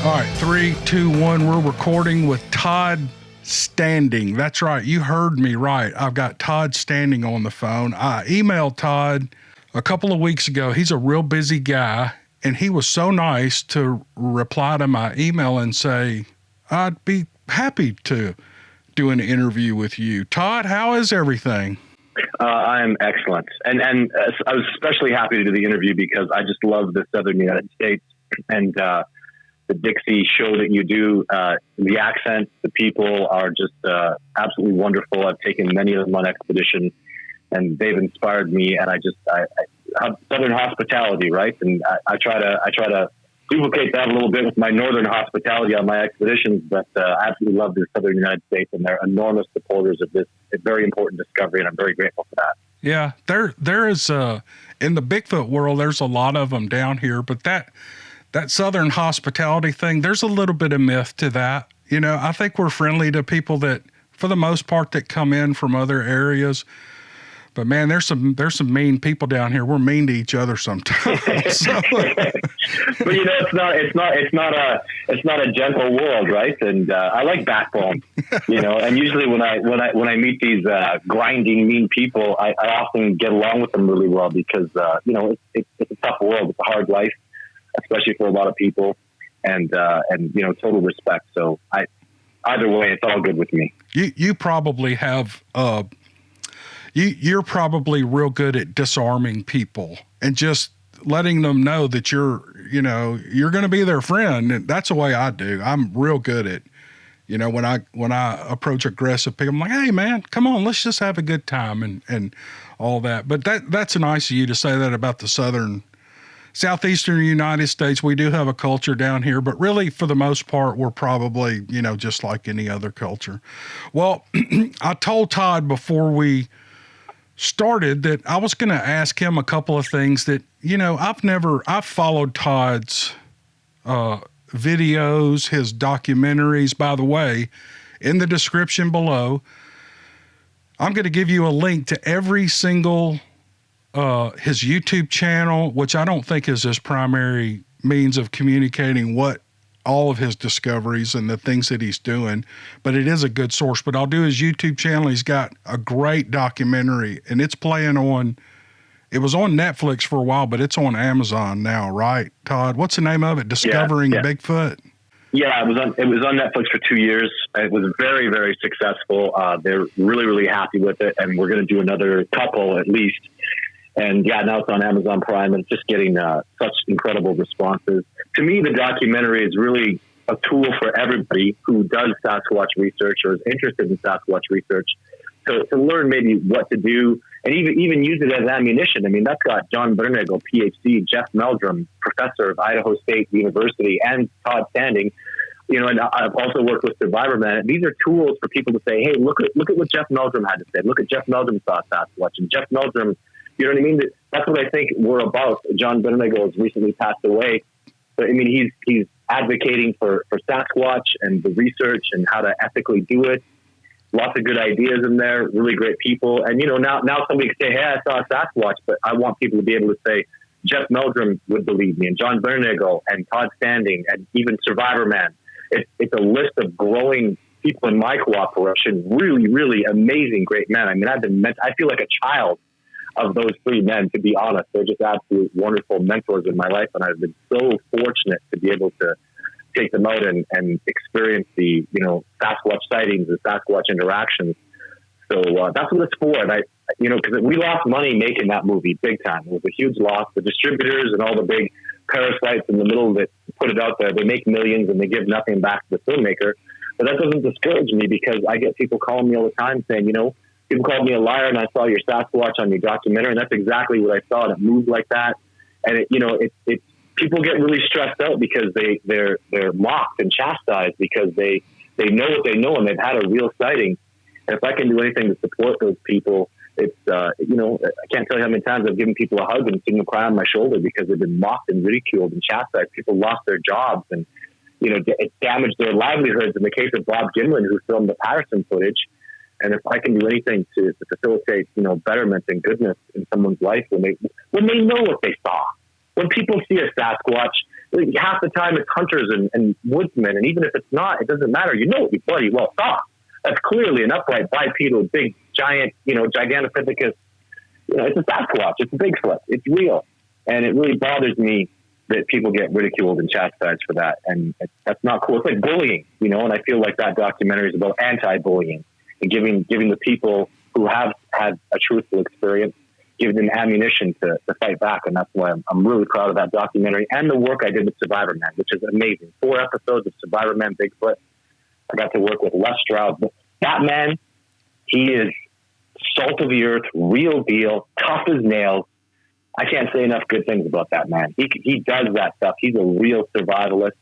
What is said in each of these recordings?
All right, 3, 2, 1. We're recording with Todd Standing. That's right. You heard me right. I've got Todd Standing on the phone. I emailed Todd a couple of weeks ago. He's a real busy guy, and he was so nice to reply to my email and say, I'd be happy to do an interview with you. Todd, how is everything? I'm excellent. And I was especially happy to do the interview because I just love the Southern United States and the Dixie show that you do. The accent, the people are just absolutely wonderful. I've taken many of them on expedition, and they've inspired me. And I have Southern hospitality, right? And I try to duplicate that a little bit with my Northern hospitality on my expeditions. But I absolutely love the Southern United States, and they're enormous supporters of this very important discovery, and I'm very grateful for that. Yeah, there is in the Bigfoot world, there's a lot of them down here, but that Southern hospitality thing, there's a little bit of myth to that. You know, I think we're friendly to people that, for the most part, that come in from other areas. But man, there's some mean people down here. We're mean to each other sometimes. But you know, it's not a gentle world, right? And I like backbone, you know. And usually when I meet these grinding, mean people, I often get along with them really well because you know it's a tough world, it's a hard life, especially for a lot of people, and you know, total respect. So either way, it's all good with me. You probably have you're probably real good at disarming people and just letting them know that you're going to be their friend. And that's the way I do. I'm real good at, you know, when I approach aggressive people, I'm like, hey man, come on, let's just have a good time and all that. But that's nice of you to say that about the southeastern United States. We do have a culture down here, but really for the most part, we're probably, you know, just like any other culture. Well, I told Todd before we started that I was going to ask him a couple of things that, you know, I've followed Todd's videos, his documentaries. By the way, in the description below, I'm going to give you a link to every single his YouTube channel, which I don't think is his primary means of communicating what all of his discoveries and the things that he's doing, but it is a good source. But I'll do his YouTube channel. He's got a great documentary, and it's playing it was on Netflix for a while, but it's on Amazon now, right, Todd? What's the name of it? Discovering Bigfoot? Yeah, it was on Netflix for 2 years. It was very, very successful. They're really, really happy with it, and we're going to do another couple at least. And yeah, now it's on Amazon Prime, and it's just getting such incredible responses. To me, the documentary is really a tool for everybody who does Sasquatch research or is interested in Sasquatch research to learn maybe what to do and even use it as ammunition. I mean, that's got John Bernagle, PhD, Jeff Meldrum, professor of Idaho State University, and Todd Standing. You know, and I've also worked with Survivor Man. These are tools for people to say, hey, look at what Jeff Meldrum had to say. Look at Jeff Meldrum saw Sasquatch, and Jeff Meldrum. You know what I mean? That's what I think we're about. John Bernagle has recently passed away. But I mean, he's advocating for Sasquatch and the research and how to ethically do it. Lots of good ideas in there, really great people. And, you know, now somebody can say, hey, I saw a Sasquatch, but I want people to be able to say, Jeff Meldrum would believe me, and John Bernagle, and Todd Standing, and even Survivor Man. It's a list of growing people in my cooperation, really, really amazing, great men. I mean, I feel like a child of those three men, to be honest. They're just absolute wonderful mentors in my life, and I've been so fortunate to be able to take them out and experience the, you know, Sasquatch sightings and Sasquatch interactions. So that's what it's for. And because we lost money making that movie big time. It was a huge loss. The distributors and all the big parasites in the middle that put it out there, they make millions and they give nothing back to the filmmaker. But that doesn't discourage me because I get people calling me all the time saying, you know, people called me a liar and I saw your Sasquatch on your documentary, and that's exactly what I saw. And it moved like that. And people get really stressed out because they're mocked and chastised because they know what they know and they've had a real sighting. And if I can do anything to support those people, it's, I can't tell you how many times I've given people a hug and seen them cry on my shoulder because they've been mocked and ridiculed and chastised. People lost their jobs and, you know, it damaged their livelihoods. In the case of Bob Gimlin, who filmed the Patterson footage. And if I can do anything to facilitate, you know, betterment and goodness in someone's life when they know what they saw. When people see a Sasquatch, like, half the time it's hunters and woodsmen. And even if it's not, it doesn't matter. You know what you bloody well saw. That's clearly an upright bipedal, big, giant, Gigantopithecus. It's a Sasquatch. It's a Bigfoot. It's real. And it really bothers me that people get ridiculed and chastised for that. And that's not cool. It's like bullying, and I feel like that documentary is about anti-bullying and giving the people who have had a truthful experience, giving them ammunition to fight back. And that's why I'm really proud of that documentary and the work I did with Survivor Man, which is amazing. 4 episodes of Survivor Man Bigfoot. I got to work with Les Stroud. That man, he is salt of the earth, real deal, tough as nails. I can't say enough good things about that man. He does that stuff. He's a real survivalist.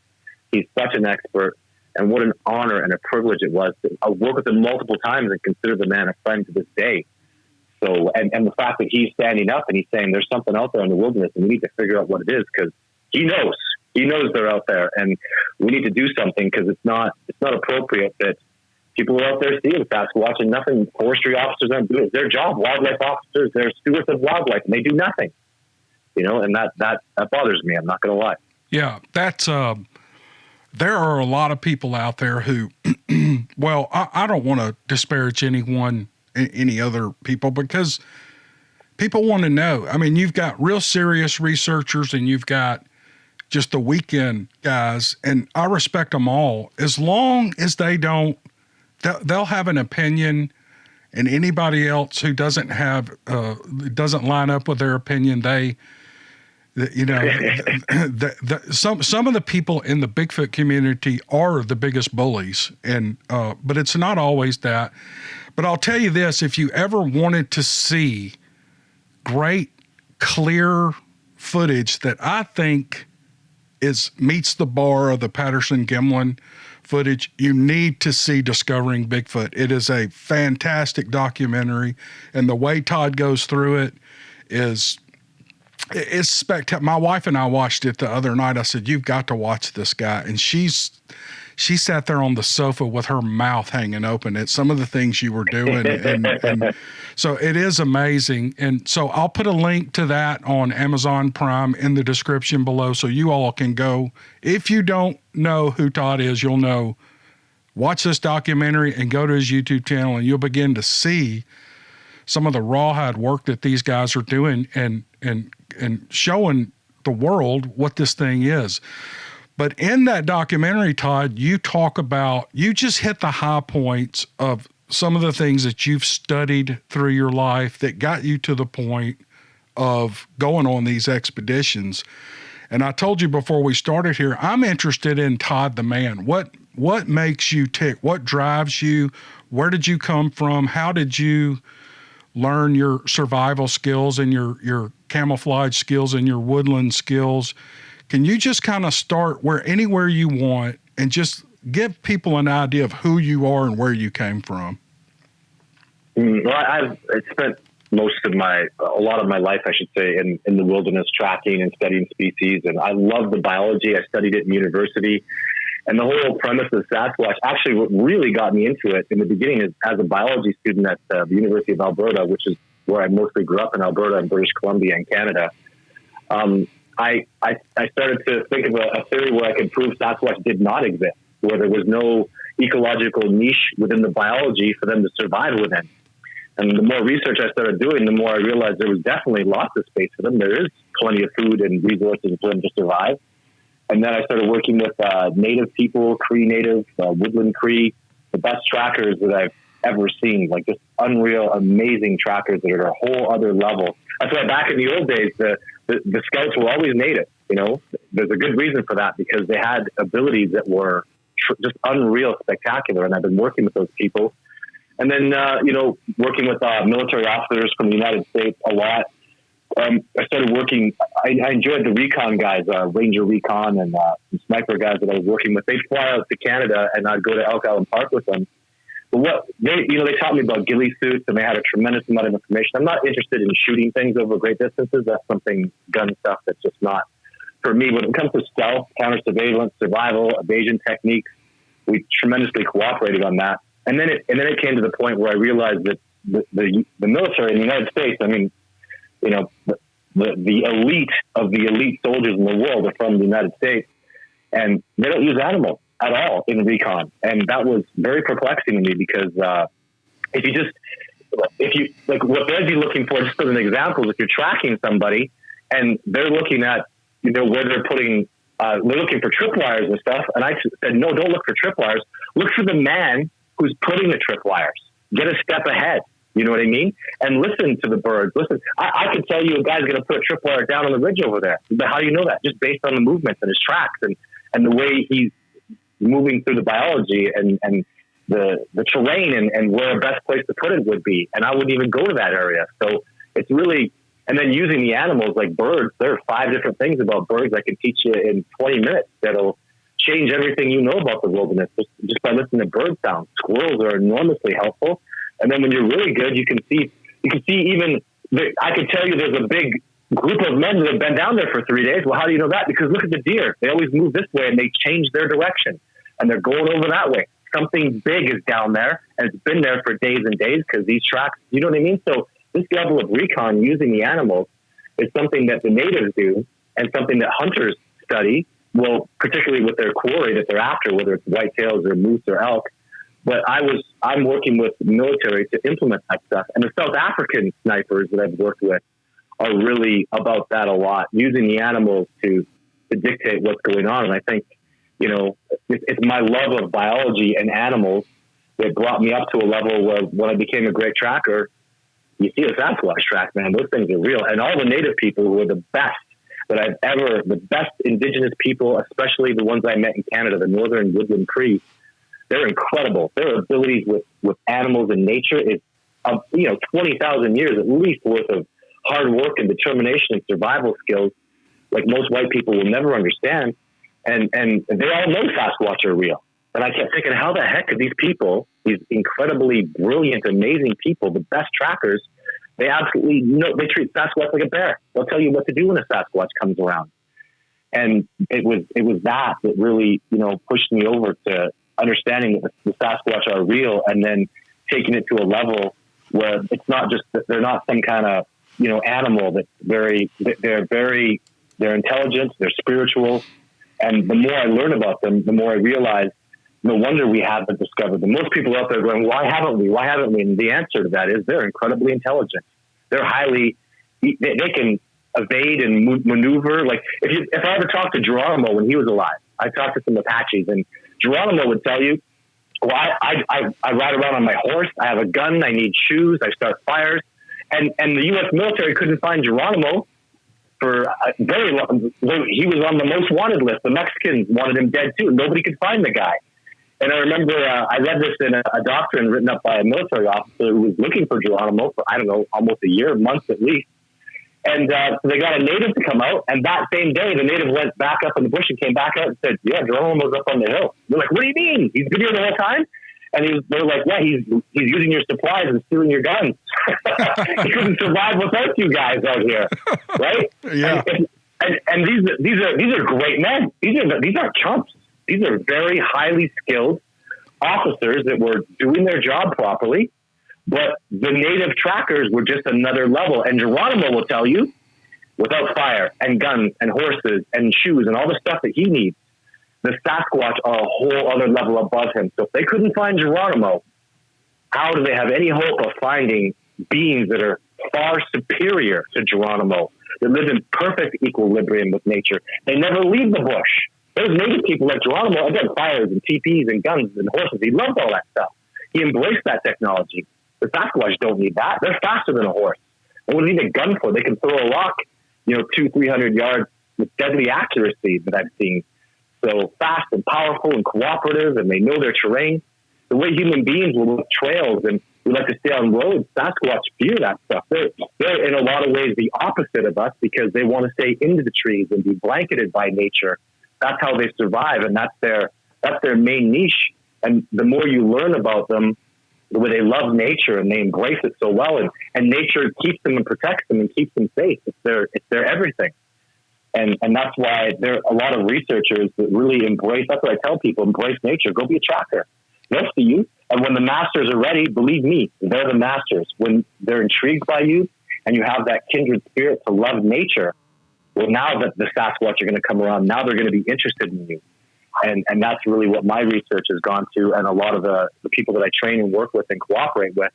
He's such an expert. And what an honor and a privilege it was to work with him multiple times and consider the man a friend to this day. So, and the fact that he's standing up and he's saying there's something out there in the wilderness and we need to figure out what it is, because he knows they're out there and we need to do something, because it's not appropriate that people are out there seeing Sasquatch and nothing. Forestry officers aren't doing it. It's their job. Wildlife officers, they're stewards of wildlife and they do nothing, and that bothers me. I'm not going to lie. Yeah. That's, there are a lot of people out there who, well, I don't want to disparage any other people, because people want to know. I mean, you've got real serious researchers and you've got just the weekend guys, and I respect them all as long as they don't, they'll have an opinion, and anybody else who doesn't have, doesn't line up with their opinion, some of the people in the Bigfoot community are the biggest bullies, and but it's not always that. But I'll tell you this: if you ever wanted to see great, clear footage that I think meets the bar of the Patterson-Gimlin footage, you need to see Discovering Bigfoot. It is a fantastic documentary, and the way Todd goes through it is. It's spectacular. My wife and I watched it the other night. I said, "You've got to watch this guy." And she sat there on the sofa with her mouth hanging open at some of the things you were doing. And so it is amazing. And so I'll put a link to that on Amazon Prime in the description below, so you all can go. If you don't know who Todd is, you'll know. Watch this documentary and go to his YouTube channel, and you'll begin to see some of the rawhide work that these guys are doing and showing the world what this thing is. But in that documentary, Todd, you just hit the high points of some of the things that you've studied through your life that got you to the point of going on these expeditions. And I told you before we started here, I'm interested in Todd the man. What makes you tick? What drives you? Where did you come from? How did you learn your survival skills and your camouflage skills and your woodland skills? Can you just kind of start anywhere you want and just give people an idea of who you are and where you came from? Well, I've spent a lot of my life, I should say, in the wilderness, tracking and studying species. And I love the biology. I studied it in university. And the whole premise of Sasquatch, actually what really got me into it in the beginning is as a biology student at the University of Alberta, which is where I mostly grew up in Alberta and British Columbia and Canada. I started to think of a theory where I could prove Sasquatch did not exist, where there was no ecological niche within the biology for them to survive within. And the more research I started doing, the more I realized there was definitely lots of space for them. There is plenty of food and resources for them to survive. And then I started working with native people, Cree native, woodland Cree, the best trackers that I've ever seen, like just unreal, amazing trackers that are at a whole other level. That's why back in the old days, the scouts were always native. There's a good reason for that, because they had abilities that were just unreal, spectacular. And I've been working with those people. And then, working with military officers from the United States a lot. I started working, I enjoyed the recon guys, Ranger Recon and sniper guys that I was working with. They'd fly out to Canada and I'd go to Elk Island Park with them. But they taught me about ghillie suits, and they had a tremendous amount of information. I'm not interested in shooting things over great distances. That's something, gun stuff, that's just not for me. When it comes to stealth, counter surveillance, survival, evasion techniques, we tremendously cooperated on that. And then it came to the point where I realized that the military in the United States, I mean, the elite of the elite soldiers in the world are from the United States, and they don't use animals at all in recon. And that was very perplexing to me because if you like what they'd be looking for, just as an example, if you're tracking somebody and they're looking at, you know, where they're putting, they're looking for tripwires and stuff. And I said, no, don't look for tripwires. Look for the man who's putting the tripwires. Get a step ahead. You know what I mean? And listen to the birds. Listen, I can tell you a guy's going to put a tripwire down on the ridge over there. But how do you know that? Just based on the movements and his tracks and the way he's moving through the biology and the terrain and where a best place to put it would be. And I wouldn't even go to that area. So it's really, and then using the animals like birds, there are 5 different things about birds I can teach you in 20 minutes that'll change everything you know about the wilderness just by listening to bird sounds. Squirrels are enormously helpful. And then when you're really good, you can see even, I can tell you there's a big group of men that have been down there for 3 days. Well, how do you know that? Because look at the deer. They always move this way and they change their direction and they're going over that way. Something big is down there and it's been there for days and days because these tracks, you know what I mean? So this level of recon using the animals is something that the natives do and something that hunters study, well, particularly with their quarry that they're after, whether it's whitetails or moose or elk. But I'm working with the military to implement that stuff. And the South African snipers that I've worked with are really about that a lot, using the animals to dictate what's going on. And I think, you know, it's my love of biology and animals that brought me up to a level where when I became a great tracker, you see a Sasquatch track, man, those things are real. And all the native people who are the best the best indigenous people, especially the ones I met in Canada, the Northern Woodland Cree, they're incredible. Their abilities with animals and nature is, 20,000 years at least worth of hard work and determination and survival skills like most white people will never understand. And they all know Sasquatch are real. And I kept thinking, how the heck are these people, these incredibly brilliant, amazing people, the best trackers, they absolutely know, they treat Sasquatch like a bear. They'll tell you what to do when a Sasquatch comes around. And it was that really, pushed me over to understanding that the Sasquatch are real and then taking it to a level where it's not just that they're not some kind of, animal that's they're intelligent, they're spiritual. And the more I learn about them, the more I realize no wonder we haven't discovered them. Most people out there going, why haven't we? Why haven't we? And the answer to that is they're incredibly intelligent. They're they can evade and maneuver. Like if I ever talked to Geronimo when he was alive, I talked to some Apaches and Geronimo would tell you, well, I ride around on my horse. I have a gun. I need shoes. I start fires. And the U.S. military couldn't find Geronimo for very long. He was on the most wanted list. The Mexicans wanted him dead too. Nobody could find the guy. And I remember I read this in a doctrine written up by a military officer who was looking for Geronimo for, I don't know, almost a year, months at least. And so they got a native to come out. And that same day, the native went back up in the bush and came back out and said, yeah, Geronimo's up on the hill. They're like, what do you mean? He's been here the whole time? And they're like, yeah, he's using your supplies and stealing your guns. He couldn't survive without you guys out here, right? Yeah. And these are great men. These aren't chumps. These are very highly skilled officers that were doing their job properly, but the native trackers were just another level. And Geronimo will tell you, without fire and guns and horses and shoes and all the stuff that he needs, the Sasquatch are a whole other level above him. So if they couldn't find Geronimo, how do they have any hope of finding beings that are far superior to Geronimo, that live in perfect equilibrium with nature? They never leave the bush. Those native people like Geronimo, again, fires and teepees and guns and horses. He loved all that stuff. He embraced that technology. The Sasquatch don't need that. They're faster than a horse. They wouldn't need a gun for it. They can throw a rock, 200-300 yards with deadly accuracy that I've seen. So fast and powerful and cooperative, and they know their terrain. The way human beings will look trails and we like to stay on roads, Sasquatch fear that stuff. They're in a lot of ways the opposite of us because they want to stay into the trees and be blanketed by nature. That's how they survive, and that's their main niche. And the more you learn about them, the way they love nature and they embrace it so well, and nature keeps them and protects them and keeps them safe. It's their everything. And that's why there are a lot of researchers that really embrace. That's what I tell people: embrace nature. Go be a tracker. They'll see you. And when the masters are ready, believe me, they're the masters. When they're intrigued by you and you have that kindred spirit to love nature, well, now that the Sasquatch are going to come around, now they're going to be interested in you. And that's really what my research has gone to. And a lot of the people that I train and work with and cooperate with,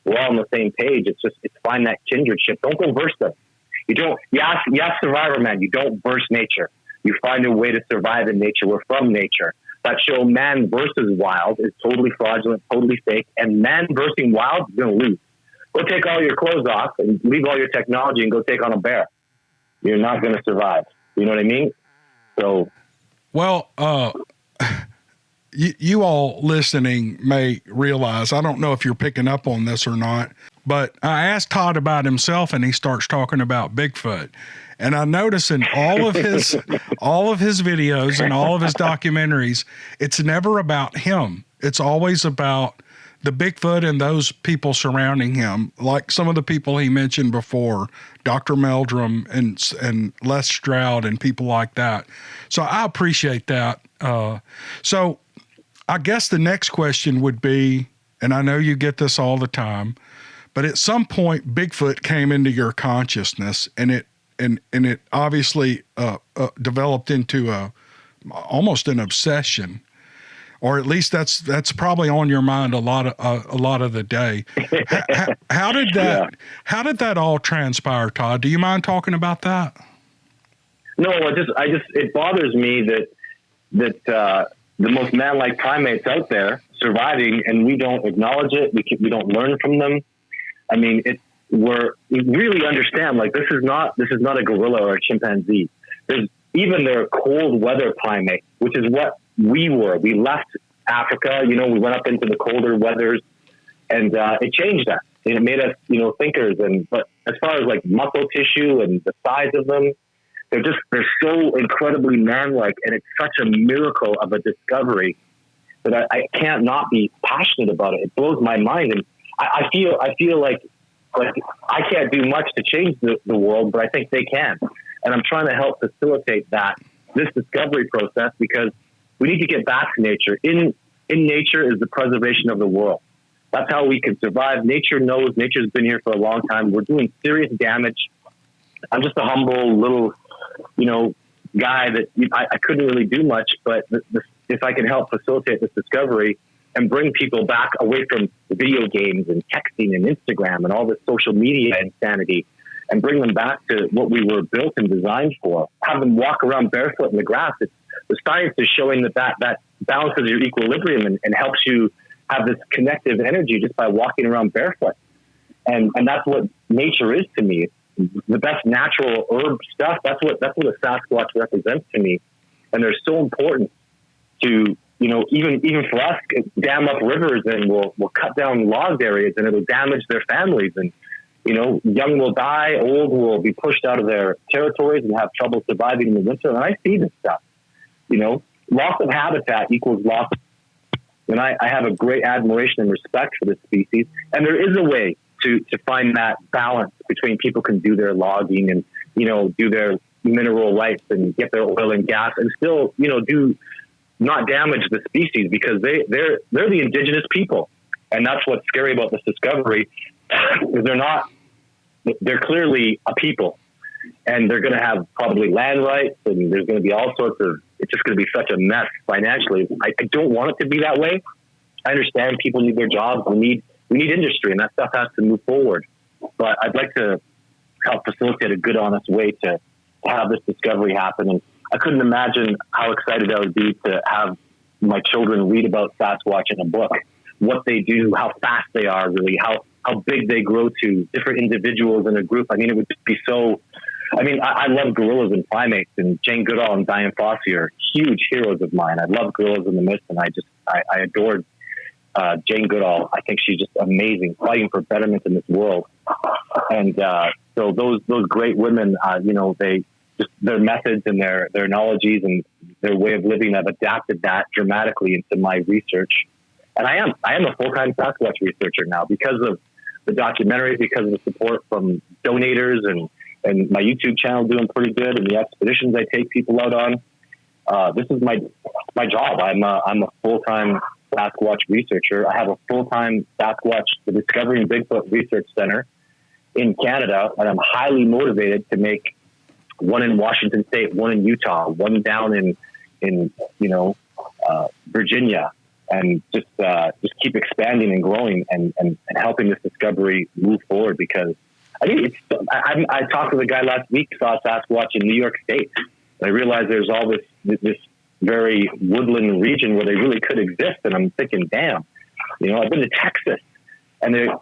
we're all on the same page. It's find that kindredship. Don't go verse them. You ask Survivor Man, you don't verse nature. You find a way to survive in nature. We're from nature. That show Man versus Wild is totally fraudulent, totally fake. And man versus wild is going to lose. Go take all your clothes off and leave all your technology and go take on a bear. You're not going to survive. You know what I mean? So, well, you all listening may realize, I don't know if you're picking up on this or not, but I asked Todd about himself and he starts talking about Bigfoot. And I notice in all of his videos and all of his documentaries, it's never about him. It's always about the Bigfoot and those people surrounding him, like some of the people he mentioned before, Dr. Meldrum and Les Stroud and people like that. So I appreciate that. So I guess the next question would be, and I know you get this all the time, but at some point Bigfoot came into your consciousness and it obviously developed into almost an obsession. Or at least that's probably on your mind a lot of the day. How did that all transpire, Todd? Do you mind talking about that? No, it bothers me that the most man-like primates out there surviving, and we don't acknowledge it. We don't learn from them. I mean, we really understand, like, this is not a gorilla or a chimpanzee. There are cold weather primates, which is what we were. We left Africa, we went up into the colder weathers, and it changed us. And it made us, thinkers. But as far as like muscle tissue and the size of them, they're so incredibly man-like, and it's such a miracle of a discovery that I can't not be passionate about it. It blows my mind, and I feel like I can't do much to change the world, but I think they can. And I'm trying to help facilitate this discovery process, because we need to get back to nature. In nature is the preservation of the world. That's how we can survive. Nature knows. Nature's been here for a long time. We're doing serious damage. I'm just a humble little, guy that I couldn't really do much, but if I can help facilitate this discovery and bring people back away from video games and texting and Instagram and all this social media insanity, and bring them back to what we were built and designed for, have them walk around barefoot in the grass. The science is showing that balances your equilibrium and helps you have this connective energy just by walking around barefoot. And that's what nature is to me. The best natural herb stuff. That's what a Sasquatch represents to me. And they're so important to, even for us, dam up rivers, and we'll cut down log areas, and it'll damage their families. And, young will die, old will be pushed out of their territories and have trouble surviving in the winter. And I see this stuff, loss of habitat equals loss. And I have a great admiration and respect for this species. And there is a way to find that balance between people can do their logging and, do their mineral rights and get their oil and gas and still, do not damage the species, because they're the indigenous people. And that's what's scary about this discovery, is they're clearly a people, and they're going to have probably land rights, and there's going to be all sorts of, it's just going to be such a mess financially. I don't want it to be that way. I understand people need their jobs. We need industry, and that stuff has to move forward. But I'd like to help facilitate a good, honest way to have this discovery happen. And I couldn't imagine how excited I would be to have my children read about Sasquatch in a book, what they do, how fast they are, really, how big they grow to, different individuals in a group. I mean, it would just be so, I love gorillas and primates, and Jane Goodall and Diane Fossey are huge heroes of mine. I love Gorillas in the Mist, and I adored Jane Goodall. I think she's just amazing, fighting for betterment in this world. And so those great women, their methods and their knowledges and their way of living, I've adapted that dramatically into my research. And I am a full-time Sasquatch researcher now, because of the documentary, because of the support from donators, and my YouTube channel doing pretty good, and the expeditions I take people out on. This is my job. I'm a full-time Sasquatch researcher. I have a full-time Sasquatch, the Discovering Bigfoot Research Center. in Canada, and I'm highly motivated to make one in Washington State, one in Utah, one down in Virginia, and just keep expanding and growing and helping this discovery move forward. Because I think I talked to the guy last week, saw a Sasquatch in New York State. And I realized there's all this very woodland region where they really could exist. And I'm thinking, damn, I've been to Texas, and a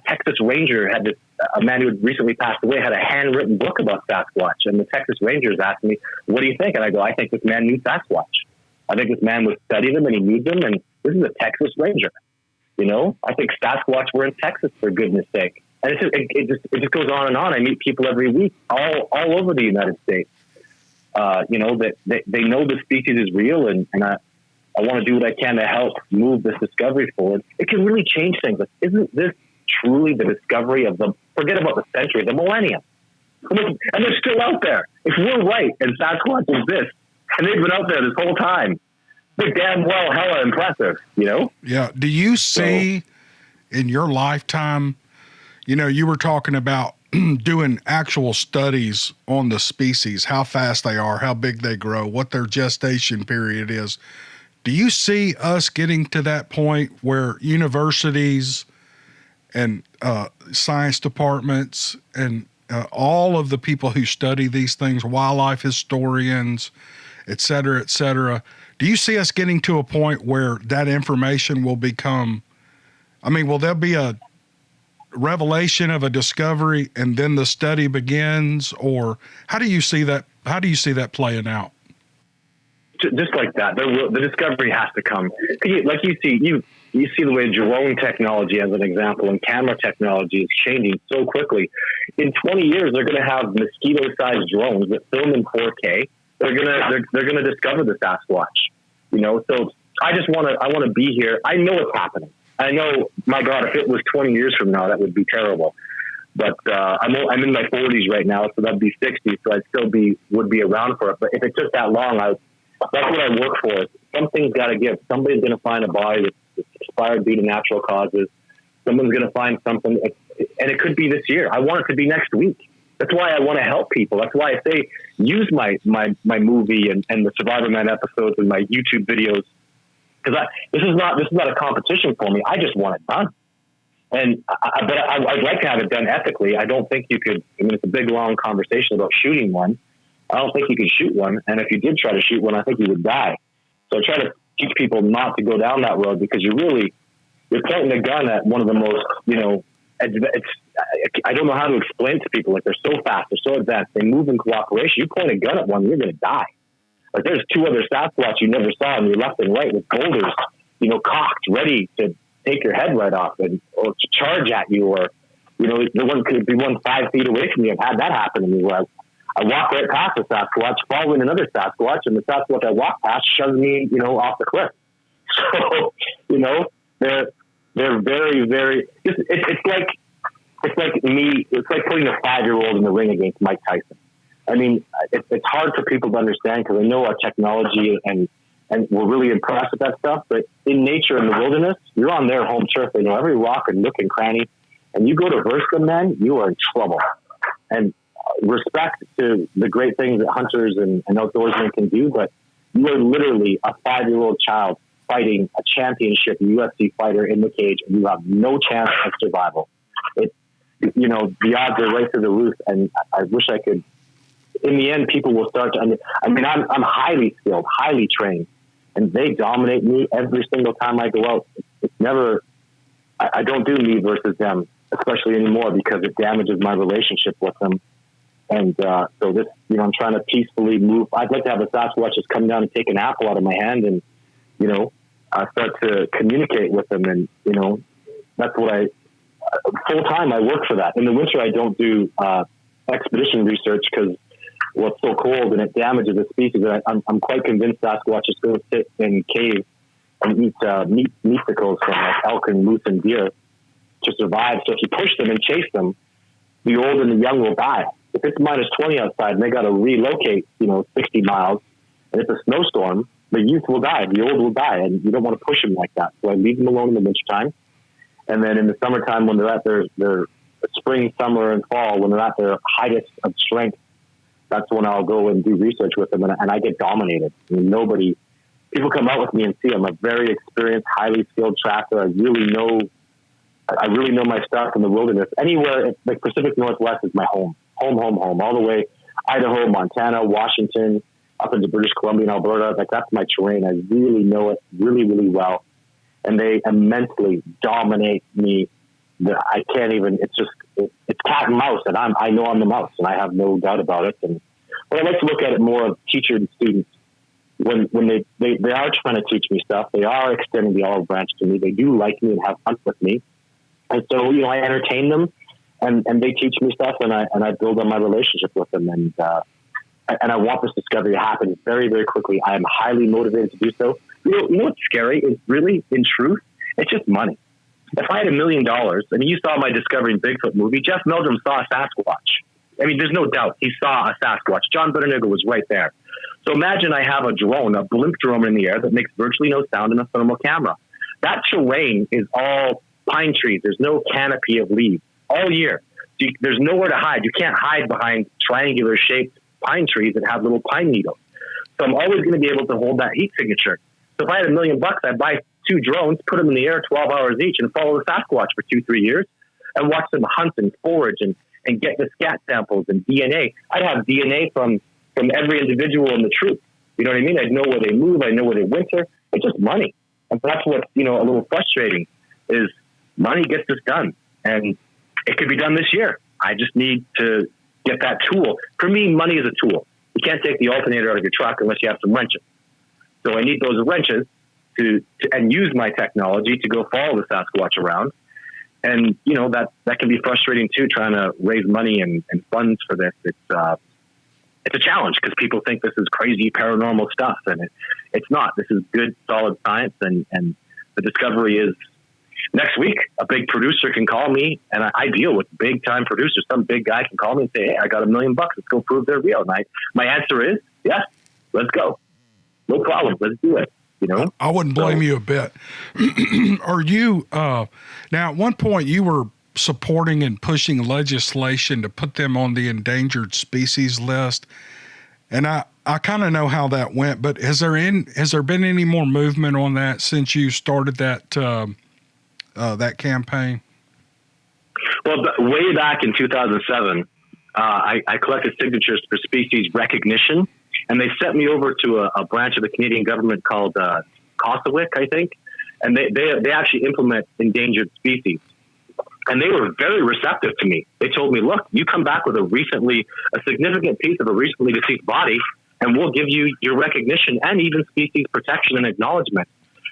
Texas Ranger had a man who had recently passed away had a handwritten book about Sasquatch. And the Texas Rangers asked me, what do you think? And I go, I think this man knew Sasquatch. I think this man would study them and he knew them. And this is a Texas Ranger. I think Sasquatch were in Texas, for goodness sake. And it just goes on and on. I meet people every week all over the United States. That they know the species is real, and I want to do what I can to help move this discovery forward. It can really change things. Like, isn't this truly the discovery of forget about the century, the millennium? And they're still out there. If we're right and Sasquatch exists, and they've been out there this whole time, they're damn well hella impressive, Yeah. Do you see in your lifetime, you were talking about doing actual studies on the species, how fast they are, how big they grow, what their gestation period is. Do you see us getting to that point where universities and science departments and all of the people who study these things, wildlife historians, et cetera, do you see us getting to a point where that information will become, will there be a revelation of a discovery and then the study begins, or how do you see that playing out? Just like that, the discovery has to come. Like you see the way drone technology, as an example, and camera technology is changing so quickly. In 20 years, they're going to have mosquito-sized drones that film in 4K. They're gonna discover the Sasquatch. So I want to be here. I know it's happening. I know, my God, if it was 20 years from now, that would be terrible. But I'm in my 40s right now, so that'd be 60. So I'd still would be around for it. But if it took that long, that's what I work for. Something's got to give. Somebody's going to find a body that's expired due to natural causes. Someone's going to find something, and it could be this year. I want it to be next week. That's why I want to help people. That's why I say use my movie and the Survivor Man episodes and my YouTube videos. Because this is not a competition for me. I just want it done. And I'd like to have it done ethically. I don't think you could. It's a big, long conversation about shooting one. I don't think you could shoot one. And if you did try to shoot one, I think you would die. So I try to teach people not to go down that road, because you're pointing a gun at one of the most, I don't know how to explain to people. Like, they're so fast, they're so advanced, they move in cooperation. You point a gun at one, you're going to die. Like, there's two other Sasquatch you never saw on your left and right with boulders, cocked, ready to take your head right off or to charge at you, or, the one could be 5 feet away from you. I've had that happen to me where I walk right past a Sasquatch, following another Sasquatch, and the Sasquatch I walk past shoves me, off the cliff. So, they're very, very, it's like putting a 5-year-old in the ring against Mike Tyson. It's hard for people to understand, because I know our technology and we're really impressed with that stuff. But in nature, in the wilderness, you're on their home turf. They know every rock and nook and cranny. And you go to verse them, man, you are in trouble. And respect to the great things that hunters and outdoorsmen can do, but you are literally a 5-year-old child fighting a championship UFC fighter in the cage, and you have no chance of survival. The odds are right through the roof. And I wish I could. In the end, people will start to. I'm highly skilled, highly trained, and they dominate me every single time I go out. It's never. I don't do me versus them, especially anymore, because it damages my relationship with them. And so this, I'm trying to peacefully move. I'd like to have a Sasquatch just come down and take an apple out of my hand, and start to communicate with them. And that's what full time I work for that. In the winter, I don't do expedition research, because it's so cold and it damages the species. And I'm quite convinced Sasquatches go sit in caves and eat meatsicles from elk and moose and deer to survive. So if you push them and chase them, the old and the young will die. If it's minus 20 outside and they got to relocate, 60 miles, and it's a snowstorm, the youth will die, the old will die, and you don't want to push them like that. So I leave them alone in the wintertime. And then in the summertime, when they're at their spring, summer, and fall, when they're at their highest of strength, that's when I'll go and do research with them, and I get dominated. I mean, people come out with me and see I'm a very experienced, highly skilled tracker. I really know my stuff in the wilderness. Anywhere, like Pacific Northwest is my home, all the way Idaho, Montana, Washington, up into British Columbia and Alberta. Like, that's my terrain. I really know it really, really well. And they immensely dominate me. I can't even, it's cat and mouse, and I know I'm the mouse, and I have no doubt about it. But I like to look at it more of teacher and students. When they are trying to teach me stuff, they are extending the olive branch to me. They do like me and have fun with me. And so, I entertain them, and they teach me stuff, and I build on my relationship with them. And I want this discovery to happen very, very quickly. I am highly motivated to do so. You know what's scary is really, in truth, it's just money. If I had $1 million, I mean, you saw my Discovering Bigfoot movie, Jeff Meldrum saw a Sasquatch. I mean, there's no doubt he saw a Sasquatch. John Bitternigger was right there. So imagine I have a drone, a blimp drone in the air that makes virtually no sound and a thermal camera. That terrain is all pine trees. There's no canopy of leaves all year. So there's nowhere to hide. You can't hide behind triangular shaped pine trees that have little pine needles. So I'm always going to be able to hold that heat signature. So if I had $1 million, I'd buy 2 drones, put them in the air 12 hours each, and follow the Sasquatch for 2-3 years and watch them hunt and forage and get the scat samples and DNA. I'd have DNA from every individual in the troop. You know what I mean? I'd know where they move. I know where they winter. It's just money. And that's what's, a little frustrating is money gets this done. And it could be done this year. I just need to get that tool. For me, money is a tool. You can't take the alternator out of your truck unless you have some wrenches. So I need those wrenches to use my technology to go follow the Sasquatch around. And, that can be frustrating too, trying to raise money and funds for this. It's a challenge because people think this is crazy paranormal stuff, and it's not. This is good, solid science. And the discovery is next week, a big producer can call me, and I deal with big time producers. Some big guy can call me and say, "Hey, I got $1 million. Let's go prove they're real." And my answer is, yes, let's go. No problem. Let's do it. I wouldn't blame you a bit. Are you, now at one point you were supporting and pushing legislation to put them on the endangered species list. And I kind of know how that went, but has there been any more movement on that since you started that campaign? Well, way back in 2007, I collected signatures for species recognition. And they sent me over to a branch of the Canadian government called COSAWIC, I think. And they actually implement endangered species. And they were very receptive to me. They told me, look, you come back with a significant piece of a recently deceased body, and we'll give you your recognition and even species protection and acknowledgement.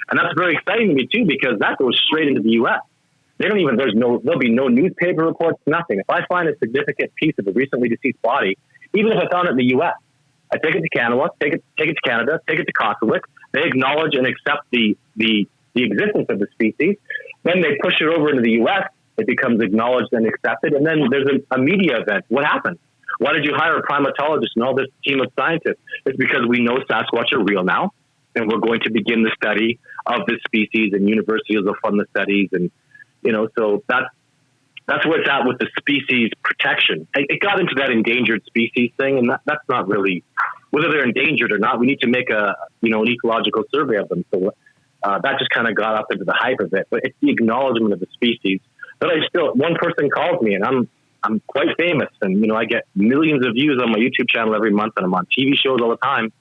And that's very exciting to me too, because that goes straight into the U.S. There'll be no newspaper reports, nothing. If I find a significant piece of a recently deceased body, even if I found it in the U.S., I take it to Canada, take it to Canada, take it to COSAWIC. They acknowledge and accept the existence of the species. Then they push it over into the U.S. It becomes acknowledged and accepted. And then there's a media event. What happened? Why did you hire a primatologist and all this team of scientists? It's because we know Sasquatch are real now, and we're going to begin the study of this species, and universities will fund the studies. And, so that's where it's at with the species protection. It got into that endangered species thing, and that's not really whether they're endangered or not. We need to make an ecological survey of them. So that just kind of got up into the hype of it. But it's the acknowledgement of the species. But one person calls me, and I'm quite famous, and I get millions of views on my YouTube channel every month, and I'm on TV shows all the time.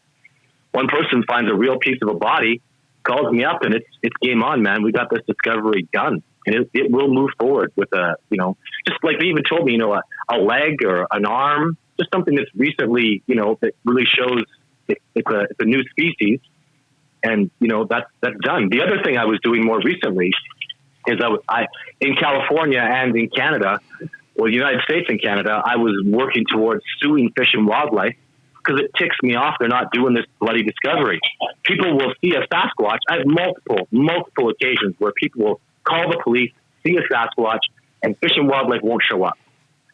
One person finds a real piece of a body, calls me up, and it's game on, man. We got this discovery done. And it will move forward with just like they even told me, a leg or an arm, just something that's recently, that really shows it's a new species. And, that's done. The other thing I was doing more recently is I in California and in Canada, the United States and Canada, I was working towards suing Fish and Wildlife because it ticks me off. They're not doing this bloody discovery. People will see a Sasquatch. I have multiple occasions where people will call the police, see a Sasquatch, and Fish and Wildlife won't show up.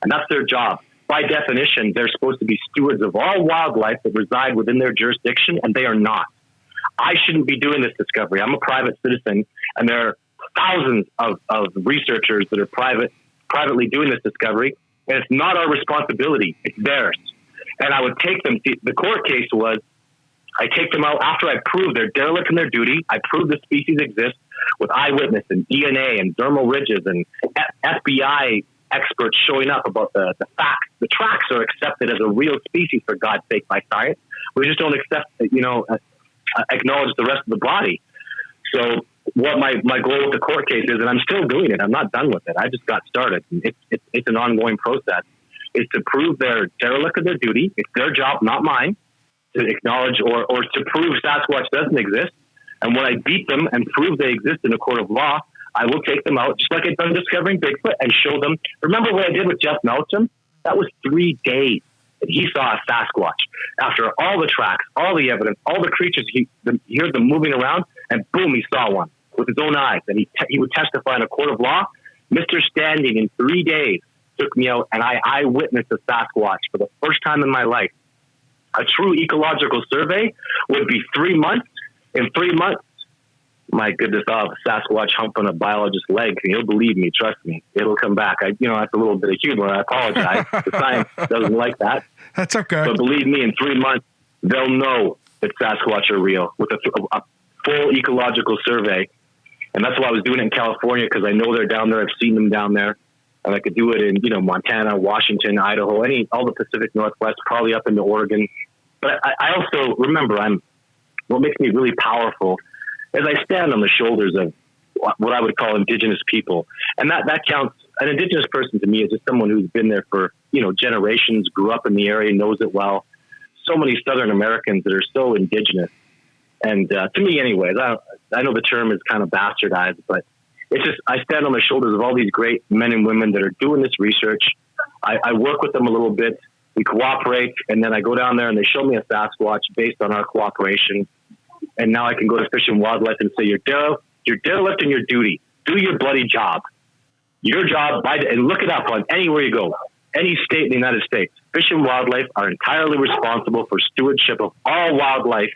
And that's their job. By definition, they're supposed to be stewards of all wildlife that reside within their jurisdiction, and they are not. I shouldn't be doing this discovery. I'm a private citizen, and there are thousands of researchers that are private privately doing this discovery, and it's not our responsibility. It's theirs. And I would take them. The court case was, I take them out after I prove they're derelict in their duty. I prove the species exists with eyewitness and DNA and dermal ridges and FBI experts showing up about the facts. The tracks are accepted as a real species, for God's sake, by science. We just don't acknowledge the rest of the body. So what my goal with the court case is, and I'm still doing it, I'm not done with it. I just got started. It's an ongoing process, is to prove they're derelict of their duty. It's their job, not mine, to acknowledge or to prove Sasquatch doesn't exist. And when I beat them and prove they exist in a court of law, I will take them out, just like I've done discovering Bigfoot, and show them. Remember what I did with Jeff Melcham? That was 3 days that he saw a Sasquatch. After all the tracks, all the evidence, all the creatures, he heard them moving around, and boom, he saw one with his own eyes. And he would testify in a court of law. Mr. Standing, in 3 days, took me out, and I witnessed a Sasquatch for the first time in my life. A true ecological survey would be 3 months. In 3 months, my goodness, I'll have a Sasquatch humping a biologist's leg. He'll believe me. Trust me. It'll come back. That's a little bit of humor. I apologize. The science doesn't like that. That's okay. But believe me, in 3 months, they'll know that Sasquatch are real with a full ecological survey. And that's why I was doing it in California, because I know they're down there. I've seen them down there. And I could do it in, Montana, Washington, Idaho, all the Pacific Northwest, probably up into Oregon. But I also remember what makes me really powerful is I stand on the shoulders of what I would call indigenous people. And that counts. An indigenous person to me is just someone who's been there for, generations, grew up in the area, knows it well. So many Southern Americans that are so indigenous. And to me anyways, I know the term is kind of bastardized, but it's just, I stand on the shoulders of all these great men and women that are doing this research. I work with them a little bit. We cooperate, and then I go down there and they show me a Sasquatch based on our cooperation. And now I can go to Fish and Wildlife and say, you're derelict in your duty. Do your bloody job. Your job, and look it up on anywhere you go, any state in the United States. Fish and Wildlife are entirely responsible for stewardship of all wildlife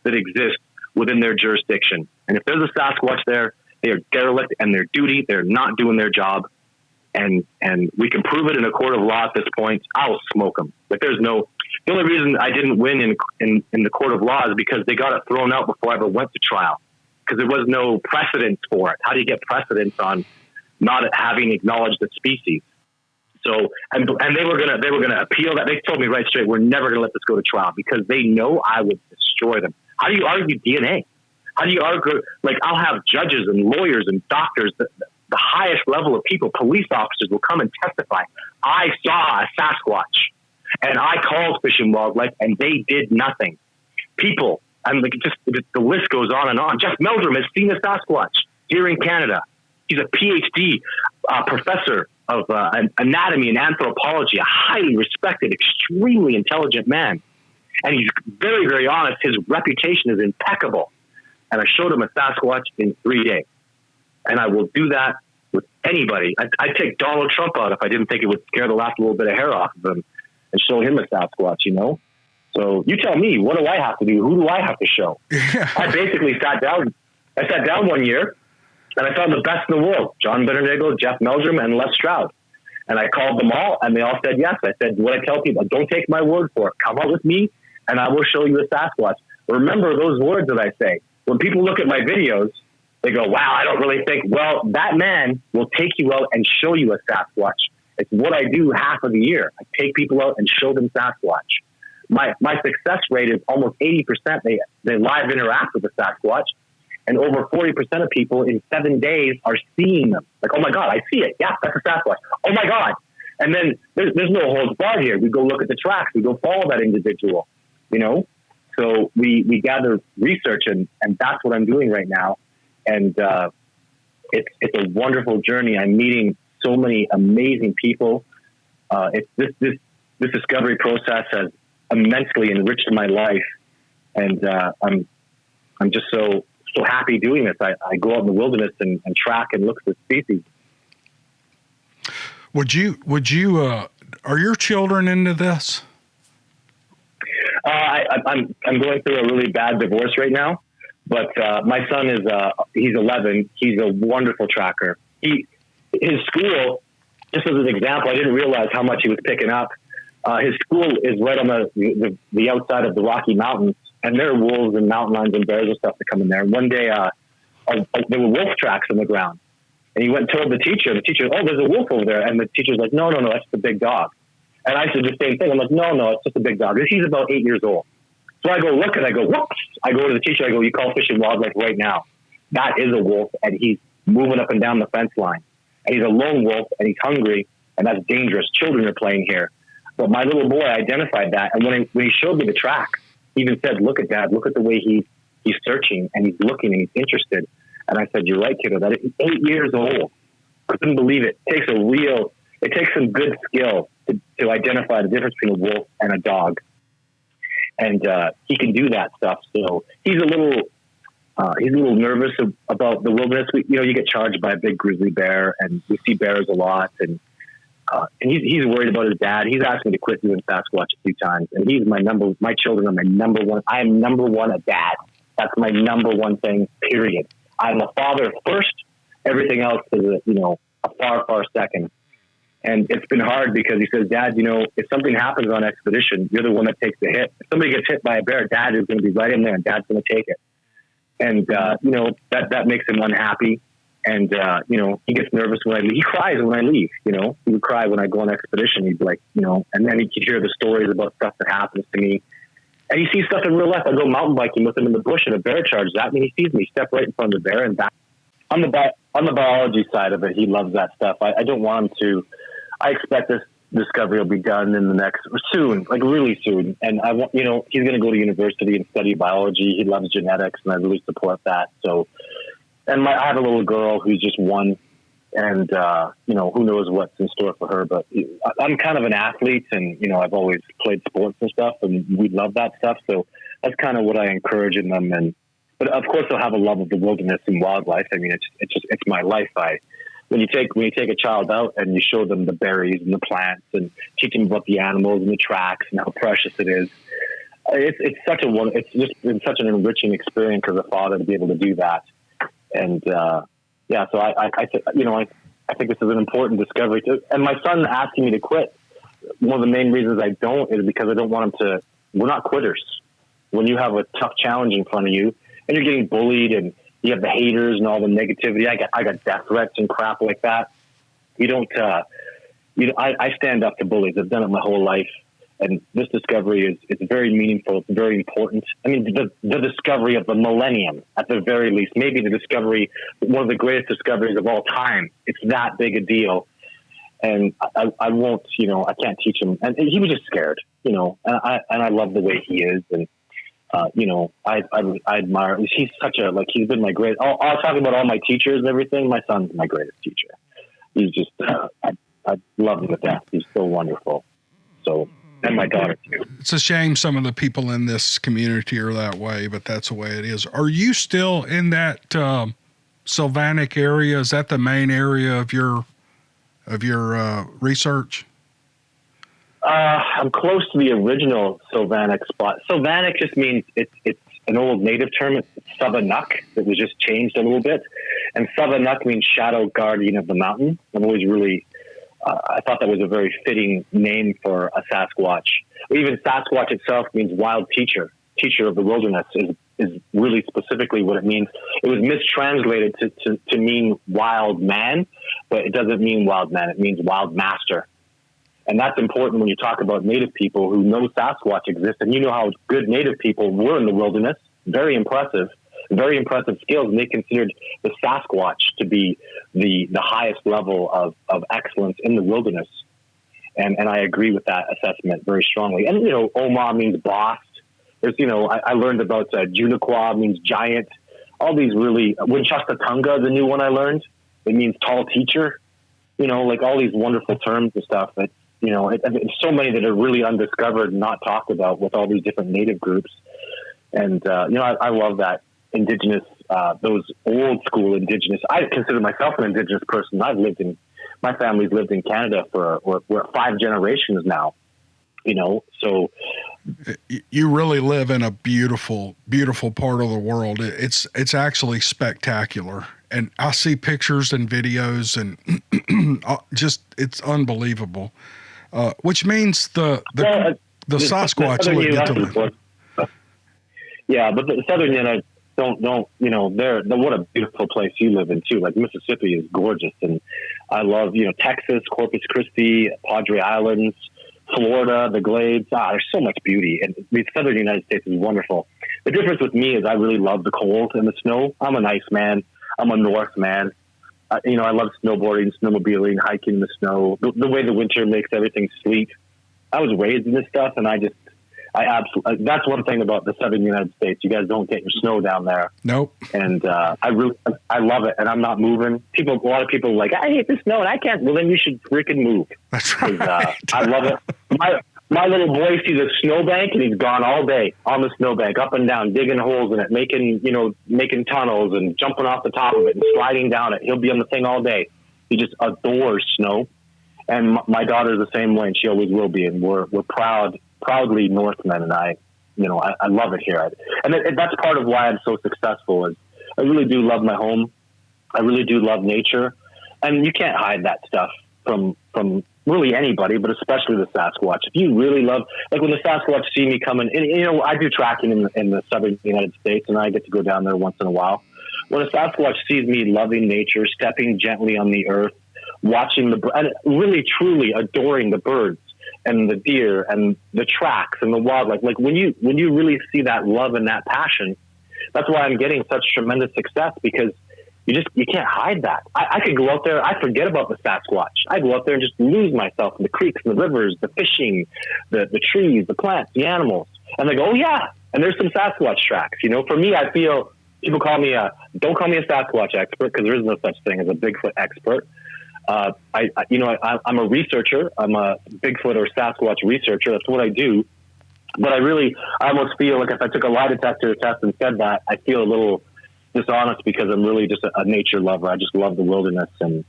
that exists within their jurisdiction. And if there's a Sasquatch there, they are derelict in their duty. They're not doing their job. And we can prove it in a court of law at this point. I'll smoke them. But the only reason I didn't win in the court of law is because they got it thrown out before I ever went to trial, because there was no precedence for it. How do you get precedence on not having acknowledged the species? So, and they were gonna appeal that. They told me right straight, we're never gonna let this go to trial, because they know I would destroy them. How do you argue DNA? How do you argue? Like, I'll have judges and lawyers and doctors, the highest level of people, police officers will come and testify. I saw a Sasquatch, and I called Fish and Wildlife, and they did nothing. People, and the list goes on and on. Jeff Meldrum has seen a Sasquatch here in Canada. He's a PhD professor of anatomy and anthropology, a highly respected, extremely intelligent man. And he's very, very honest. His reputation is impeccable. And I showed him a Sasquatch in 3 days. And I will do that with anybody. I'd take Donald Trump out if I didn't think it would scare the last little bit of hair off of him, and show him a Sasquatch, So you tell me, what do I have to do? Who do I have to show? Yeah. I basically sat down one year, and I found the best in the world: John Benedigo, Jeff Meldrum, and Les Stroud. And I called them all, and they all said yes. I said, what I tell people, don't take my word for it. Come out with me, and I will show you a Sasquatch. Remember those words that I say. When people look at my videos, they go, wow, I don't really think. Well, that man will take you out and show you a Sasquatch. It's what I do half of the year. I take people out and show them Sasquatch. My success rate is almost 80%. They live interact with the Sasquatch, and over 40% of people in 7 days are seeing them. Like, oh my God, I see it. Yeah, that's a Sasquatch. Oh my God. And then there's no holds barred here. We go look at the tracks. We go follow that individual, So we gather research, and that's what I'm doing right now. And it's a wonderful journey. I'm meeting so many amazing people. This discovery process has immensely enriched my life, and I'm just so happy doing this. I go out in the wilderness and track and look for species. Would you are your children into this? I'm going through a really bad divorce right now, but my son is he's 11. He's a wonderful tracker. His school just as an example, I didn't realize how much he was picking up. His school is right on the outside of the Rocky Mountains, and there are wolves and mountain lions and bears and stuff that come in there. And one day, there were wolf tracks on the ground, and he went and told the teacher. The teacher, oh, there's a wolf over there, and the teacher's like, no, that's the big dog. And I said the same thing. I'm like, no, it's just a big dog. He's about 8 years old. So I go look, and I go, whoops. I go to the teacher. I go, you call Fish and Wildlife right now. That is a wolf, and he's moving up and down the fence line. And he's a lone wolf, and he's hungry, and that's dangerous. Children are playing here. But my little boy identified that, and when he showed me the track, he even said, "Look at Dad. Look at the way he's searching and he's looking and he's interested." And I said, "You're right, kiddo. That is 8 years old. I couldn't believe it. It takes some good skill to identify the difference between a wolf and a dog, and he can do that stuff. So he's a little nervous about the wilderness. You get charged by a big grizzly bear, and we see bears a lot, and he's worried about his dad. He's asked me to quit doing Sasquatch a few times, and my children are my number one. I am number one at dad. That's my number one thing, period. I'm a father first. Everything else is a far, far second. And it's been hard because he says, Dad, if something happens on expedition, you're the one that takes the hit. If somebody gets hit by a bear, Dad is going to be right in there and Dad's going to take it. And, that makes him unhappy. And, he gets nervous when I leave. He cries when I leave, he would cry when I go on expedition. He'd be like, and then he'd hear the stories about stuff that happens to me. And he sees stuff in real life. I go mountain biking with him in the bush and a bear charges at me. He sees me step right in front of the bear and back. On the biology side of it, he loves that stuff. I don't want him to. I expect this discovery will be done in the next soon, like really soon. And I want, he's going to go to university and study biology. He loves genetics, and I really support that. So, and I have a little girl who's just one, and who knows what's in store for her. But I'm kind of an athlete, and I've always played sports and stuff, and we love that stuff. So that's kind of what I encourage in them. But of course, they'll have a love of the wilderness and wildlife. I mean, it's my life. When you take a child out and you show them the berries and the plants and teach them about the animals and the tracks and how precious it is, it's just been such an enriching experience as a father to be able to do that. And so I think this is an important discovery too. And my son asking me to quit, one of the main reasons I don't is because I don't want him to. We're not quitters. When you have a tough challenge in front of you and you're getting bullied and you have the haters and all the negativity. I got death threats and crap like that. You don't, I stand up to bullies. I've done it my whole life. And this discovery it's very meaningful. It's very important. I mean, the discovery of the millennium at the very least, maybe one of the greatest discoveries of all time. It's that big a deal. And I won't, I can't teach him. And he was just scared, and I love the way he is. And, I admire, he's he's been my great, I'll talk about all my teachers and everything. My son's my greatest teacher. He's just, I love him to death. He's so wonderful. So, and my daughter too. It's a shame some of the people in this community are that way, but that's the way it is. Are you still in that, Sylvanic area? Is that the main area of your research? I'm close to the original Sylvanic spot. Sylvanic just means it's an old native term. It's Savanuk that was just changed a little bit. And Savanuk means shadow guardian of the mountain. I've always really, I thought that was a very fitting name for a Sasquatch. Even Sasquatch itself means wild teacher of the wilderness is really specifically what it means. It was mistranslated to mean wild man, but it doesn't mean wild man. It means wild master. And that's important when you talk about native people who know Sasquatch exists, and how good native people were in the wilderness. Very impressive skills. And they considered the Sasquatch to be the highest level of excellence in the wilderness. And I agree with that assessment very strongly. And, Oma means boss. There's, I learned about Juniqua means giant. All these really, Winchester-Tunga, the new one I learned, it means tall teacher. All these wonderful terms and stuff that, it's so many that are really undiscovered and not talked about with all these different native groups. And, I love that indigenous, those old school indigenous. I consider myself an indigenous person. My family's lived in Canada we're 5 generations now, so. You really live in a beautiful, beautiful part of the world. It's actually spectacular. And I see pictures and videos and just it's unbelievable. Which means the Sasquatch the would get to live. Yeah, but the Southern United don't they're what a beautiful place you live in too. Like Mississippi is gorgeous, and I love Texas, Corpus Christi, Padre Islands, Florida, the Glades. There's so much beauty, and the Southern United States is wonderful. The difference with me is I really love the cold and the snow. I'm an ice man. I'm a North man. I love snowboarding, snowmobiling, hiking in the snow. The way the winter makes everything sleet. I was raised in this stuff, and I absolutely, that's one thing about the Southern United States. You guys don't get your snow down there. Nope. And I love it, and I'm not moving. A lot of people are like, I hate the snow and I can't. Well, then you should freaking move. That's right. I love it. My little boy sees a snowbank and he's gone all day on the snowbank, up and down, digging holes in it, making tunnels and jumping off the top of it and sliding down it. He'll be on the thing all day. He just adores snow. And my daughter's the same way, and she always will be. And we're proudly Northmen, and I love it here. And that's part of why I'm so successful. Is I really do love my home. I really do love nature, and you can't hide that stuff from really anybody, but especially the Sasquatch. If you really love, like when the Sasquatch see me coming, and I do tracking in the Southern United States, and I get to go down there once in a while. When a Sasquatch sees me loving nature, stepping gently on the earth, watching and really truly adoring the birds and the deer and the tracks and the wildlife, like when you really see that love and that passion, that's why I'm getting such tremendous success, because you can't hide that. I could go out there, I forget about the Sasquatch. I go out there and just lose myself in the creeks and the rivers, the fishing, the trees, the plants, the animals, and they go, oh yeah, and there's some Sasquatch tracks. For me, I feel people call me don't call me a Sasquatch expert, because there is no such thing as a Bigfoot expert. I'm a researcher. I'm a Bigfoot or Sasquatch researcher. That's what I do. But I almost feel like if I took a lie detector test and said that, I feel a little dishonest, because I'm really just a nature lover. I just love the wilderness and,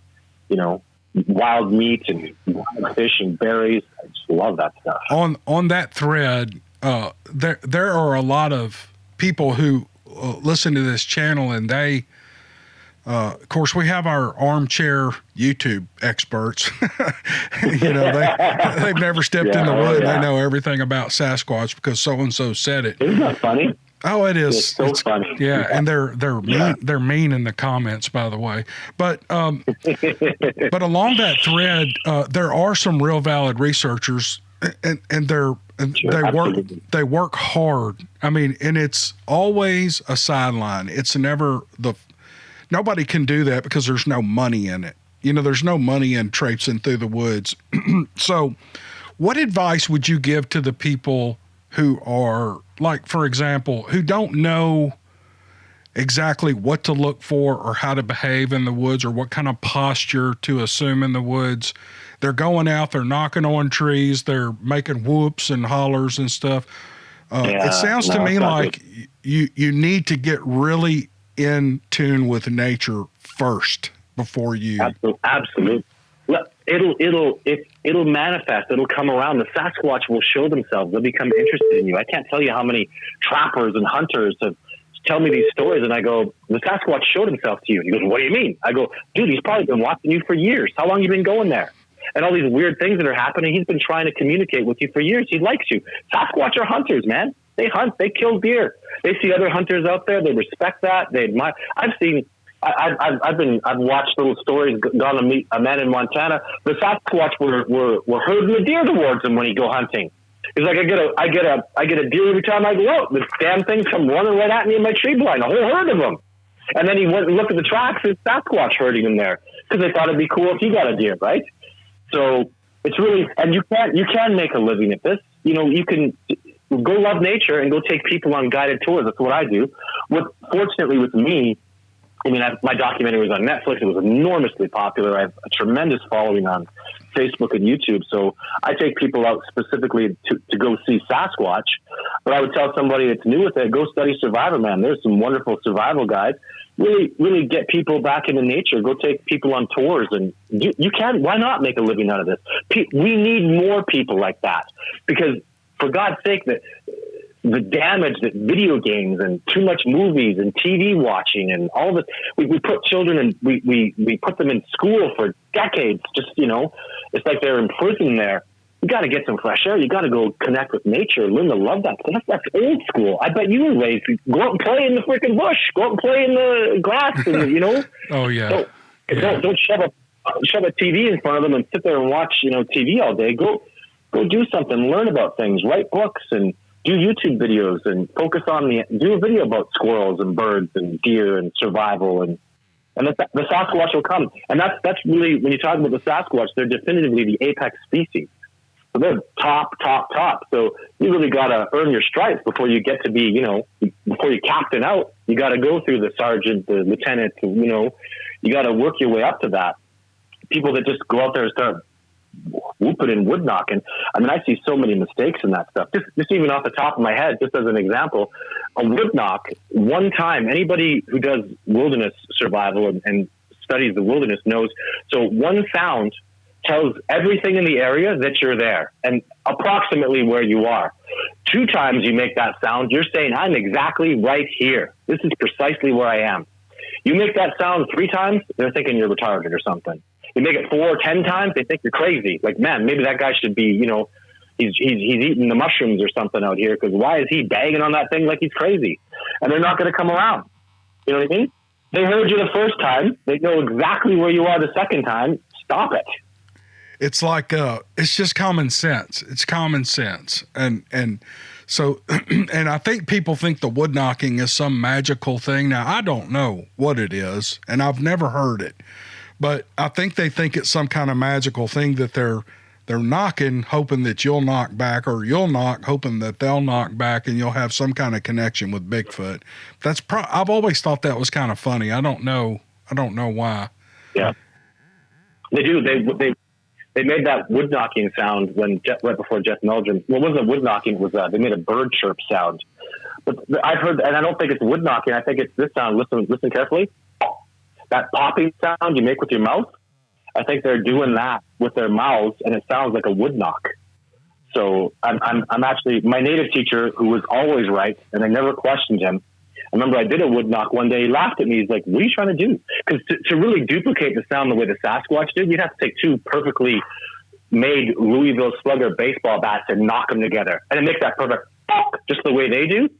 wild meat and wild fish and berries. I just love that stuff. On that thread, there are a lot of people who listen to this channel, and they, of course, we have our armchair YouTube experts. They've never stepped in the wood. Yeah. They know everything about Sasquatch because so-and-so said it. Isn't that funny? Oh, it is. It's funny. Yeah, and they're mean in the comments, by the way. But along that thread, there are some real valid researchers, and they work hard. I mean, and it's always a sideline. It's never nobody can do that because there's no money in it. There's no money in traipsing through the woods. So, what advice would you give to the people who are, like, for example, who don't know exactly what to look for or how to behave in the woods or what kind of posture to assume in the woods? They're going out, they're knocking on trees, they're making whoops and hollers and stuff. It sounds to me like you need to get really in tune with nature first before you. Absolutely. It'll manifest. It'll come around. The Sasquatch will show themselves. They'll become interested in you. I can't tell you how many trappers and hunters have tell me these stories, and I go, the Sasquatch showed himself to you. And he goes, what do you mean? I go, dude, he's probably been watching you for years. How long have you been going there? And all these weird things that are happening, he's been trying to communicate with you for years. He likes you. Sasquatch are hunters, man. They hunt. They kill deer. They see other hunters out there. They respect that. They admire. I've watched little stories, gone to meet a man in Montana. The Sasquatch were herding the deer towards him when he go hunting. He's like, I get a deer every time I go out. The damn things come running right at me in my tree blind, a whole herd of them. And then he went and looked at the tracks. There's Sasquatch herding them there because they thought it'd be cool if he got a deer, right? So it's really, and you can make a living at this. You can go love nature and go take people on guided tours. That's what I do. Fortunately with me, my documentary was on Netflix. It was enormously popular. I have a tremendous following on Facebook and YouTube. So I take people out specifically to go see Sasquatch. But I would tell somebody that's new with it, go study Survivor Man. There's some wonderful survival guides. Really, really get people back into nature. Go take people on tours. And you can. Why not make a living out of this? We need more people like that. Because for God's sake, that the damage that video games and too much movies and TV watching and all this, we put children in, we put them in school for decades. Just, you know, it's like they're in prison there. You got to get some fresh air. You got to go connect with nature, learn to love that stuff. That's old school. I bet you were raised to go out and play in the freaking bush, go out and play in the grass, and, you know. Oh yeah. So, don't shove a TV in front of them and sit there and watch, you know, TV all day. Go do something, learn about things, write books, and do YouTube videos, and focus on do a video about squirrels and birds and deer and survival, and the Sasquatch will come. And that's really, when you talk about the Sasquatch, they're definitively the apex species. So they're top. So you really got to earn your stripes before you get to be, you know, before you captain out. You got to go through the sergeant, the lieutenant, you know, you got to work your way up to that. People that just go out there and start whooping and wood knocking. I mean, I see so many mistakes in that stuff. Just even off the top of my head, just as an example, a wood knock, one time, anybody who does wilderness survival and studies the wilderness knows. So one sound tells everything in the area that you're there and approximately where you are. 2 times you make that sound, you're saying, I'm exactly right here. This is precisely where I am. You make that sound 3 times, they're thinking you're retarded or something. You make it 4 or 10 times, they think you're crazy. Like, man, maybe that guy should be, you know, he's eating the mushrooms or something out here, because why is he banging on that thing like he's crazy? And they're not going to come around. You know what I mean? They heard you the first time. They know exactly where you are the second time. Stop it. It's like, it's just common sense. It's common sense. And so, and I think people think the wood knocking is some magical thing. Now, I don't know what it is, and I've never heard it, but I think they think it's some kind of magical thing that they're knocking, hoping that you'll knock back, or you'll knock, hoping that they'll knock back, and you'll have some kind of connection with Bigfoot. I've always thought that was kind of funny. I don't know why. Yeah, they do. They made that wood knocking sound right before Jeff Meldrum. Well, it wasn't wood knocking. It was they made a bird chirp sound. But I've heard, and I don't think it's wood knocking. I think it's this sound. Listen carefully. That popping sound you make with your mouth. I think they're doing that with their mouths, and it sounds like a wood knock. So I'm actually, my native teacher, who was always right, and I never questioned him. I remember I did a wood knock one day. He laughed at me. He's like, what are you trying to do? Because to really duplicate the sound the way the Sasquatch did, you'd have to take 2 perfectly made Louisville Slugger baseball bats and knock them together. And it makes that perfect, just the way they do.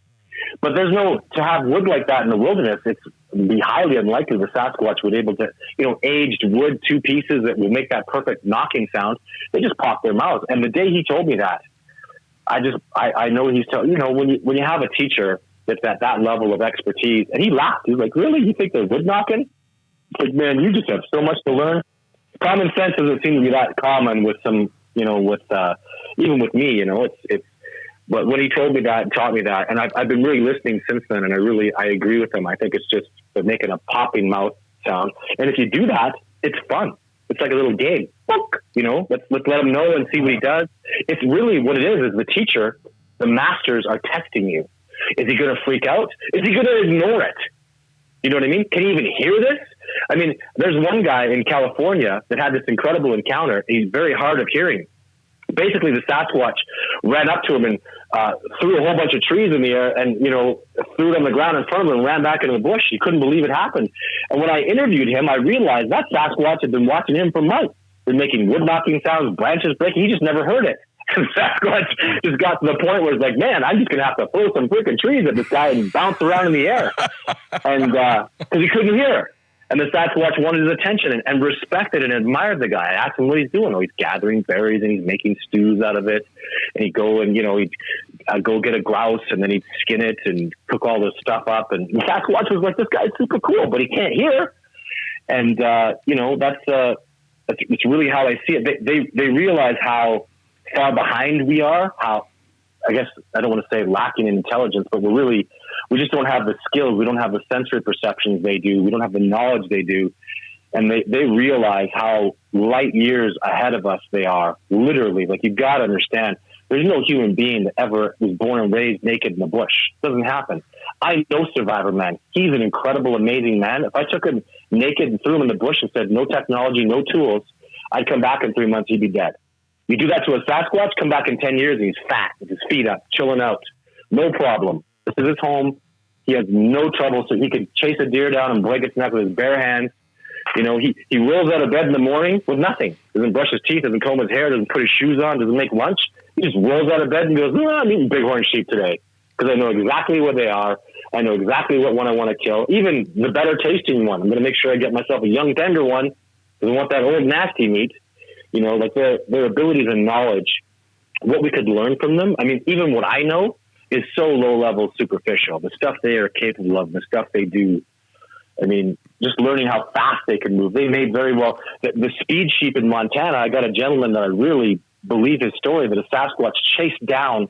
But to have wood like that in the wilderness, it'd be highly unlikely the Sasquatch would able to, you know, aged wood, 2 pieces that would make that perfect knocking sound. They just pop their mouths. And the day he told me that, I know he's telling, you know, when you have a teacher that's at that level of expertise, and he laughed. He was like, really? You think they're wood knocking? It's like, man, you just have so much to learn. Common sense doesn't seem to be that common with some, you know, even with me, you know, but when he told me that and taught me that, and I've been really listening since then, and I agree with him. I think it's just they're making a popping mouth sound. And if you do that, it's fun. It's like a little game. You know, let's let him know and see what he does. It's really what it is the teacher, the masters are testing you. Is he going to freak out? Is he going to ignore it? You know what I mean? Can he even hear this? I mean, there's one guy in California that had this incredible encounter. He's very hard of hearing. Basically, the Sasquatch ran up to him and threw a whole bunch of trees in the air and, you know, threw it on the ground in front of him and ran back into the bush. He couldn't believe it happened. And when I interviewed him, I realized that Sasquatch had been watching him for months. Been making wood knocking sounds, branches breaking. He just never heard it. And Sasquatch just got to the point where it's like, man, I'm just going to have to throw some freaking trees at this guy and bounce around in the air. And because he couldn't hear. And the Sasquatch wanted his attention and respected and admired the guy. I asked him what he's doing. Oh, he's gathering berries and he's making stews out of it. And he'd go and, you know, he'd go get a grouse and then he'd skin it and cook all this stuff up. And the Sasquatch was like, this guy's super cool, but he can't hear. And, you know, it's really how I see it. They realize how far behind we are, how, I guess I don't want to say lacking in intelligence, but we just don't have the skills. We don't have the sensory perceptions they do. We don't have the knowledge they do. And they realize how light years ahead of us they are, literally. Like, you've got to understand, there's no human being that ever was born and raised naked in the bush. It doesn't happen. I know Survivor Man. He's an incredible, amazing man. If I took him naked and threw him in the bush and said, no technology, no tools, I'd come back in 3 months, he'd be dead. You do that to a Sasquatch, come back in 10 years and he's fat with his feet up, chilling out, no problem. This is his home. He has no trouble. So he could chase a deer down and break its neck with his bare hands. You know, he rolls out of bed in the morning with nothing. Doesn't brush his teeth, doesn't comb his hair, doesn't put his shoes on, doesn't make lunch. He just rolls out of bed and goes, I'm eating bighorn sheep today because I know exactly what they are. I know exactly what one I want to kill. Even the better tasting one. I'm going to make sure I get myself a young tender one because I want that old nasty meat. You know, like their abilities and knowledge, what we could learn from them. I mean, even what I know is so low level, superficial. The stuff they are capable of, the stuff they do. I mean, just learning how fast they can move. They may very well, the speed sheep in Montana, I got a gentleman that I really believe his story that a Sasquatch chased down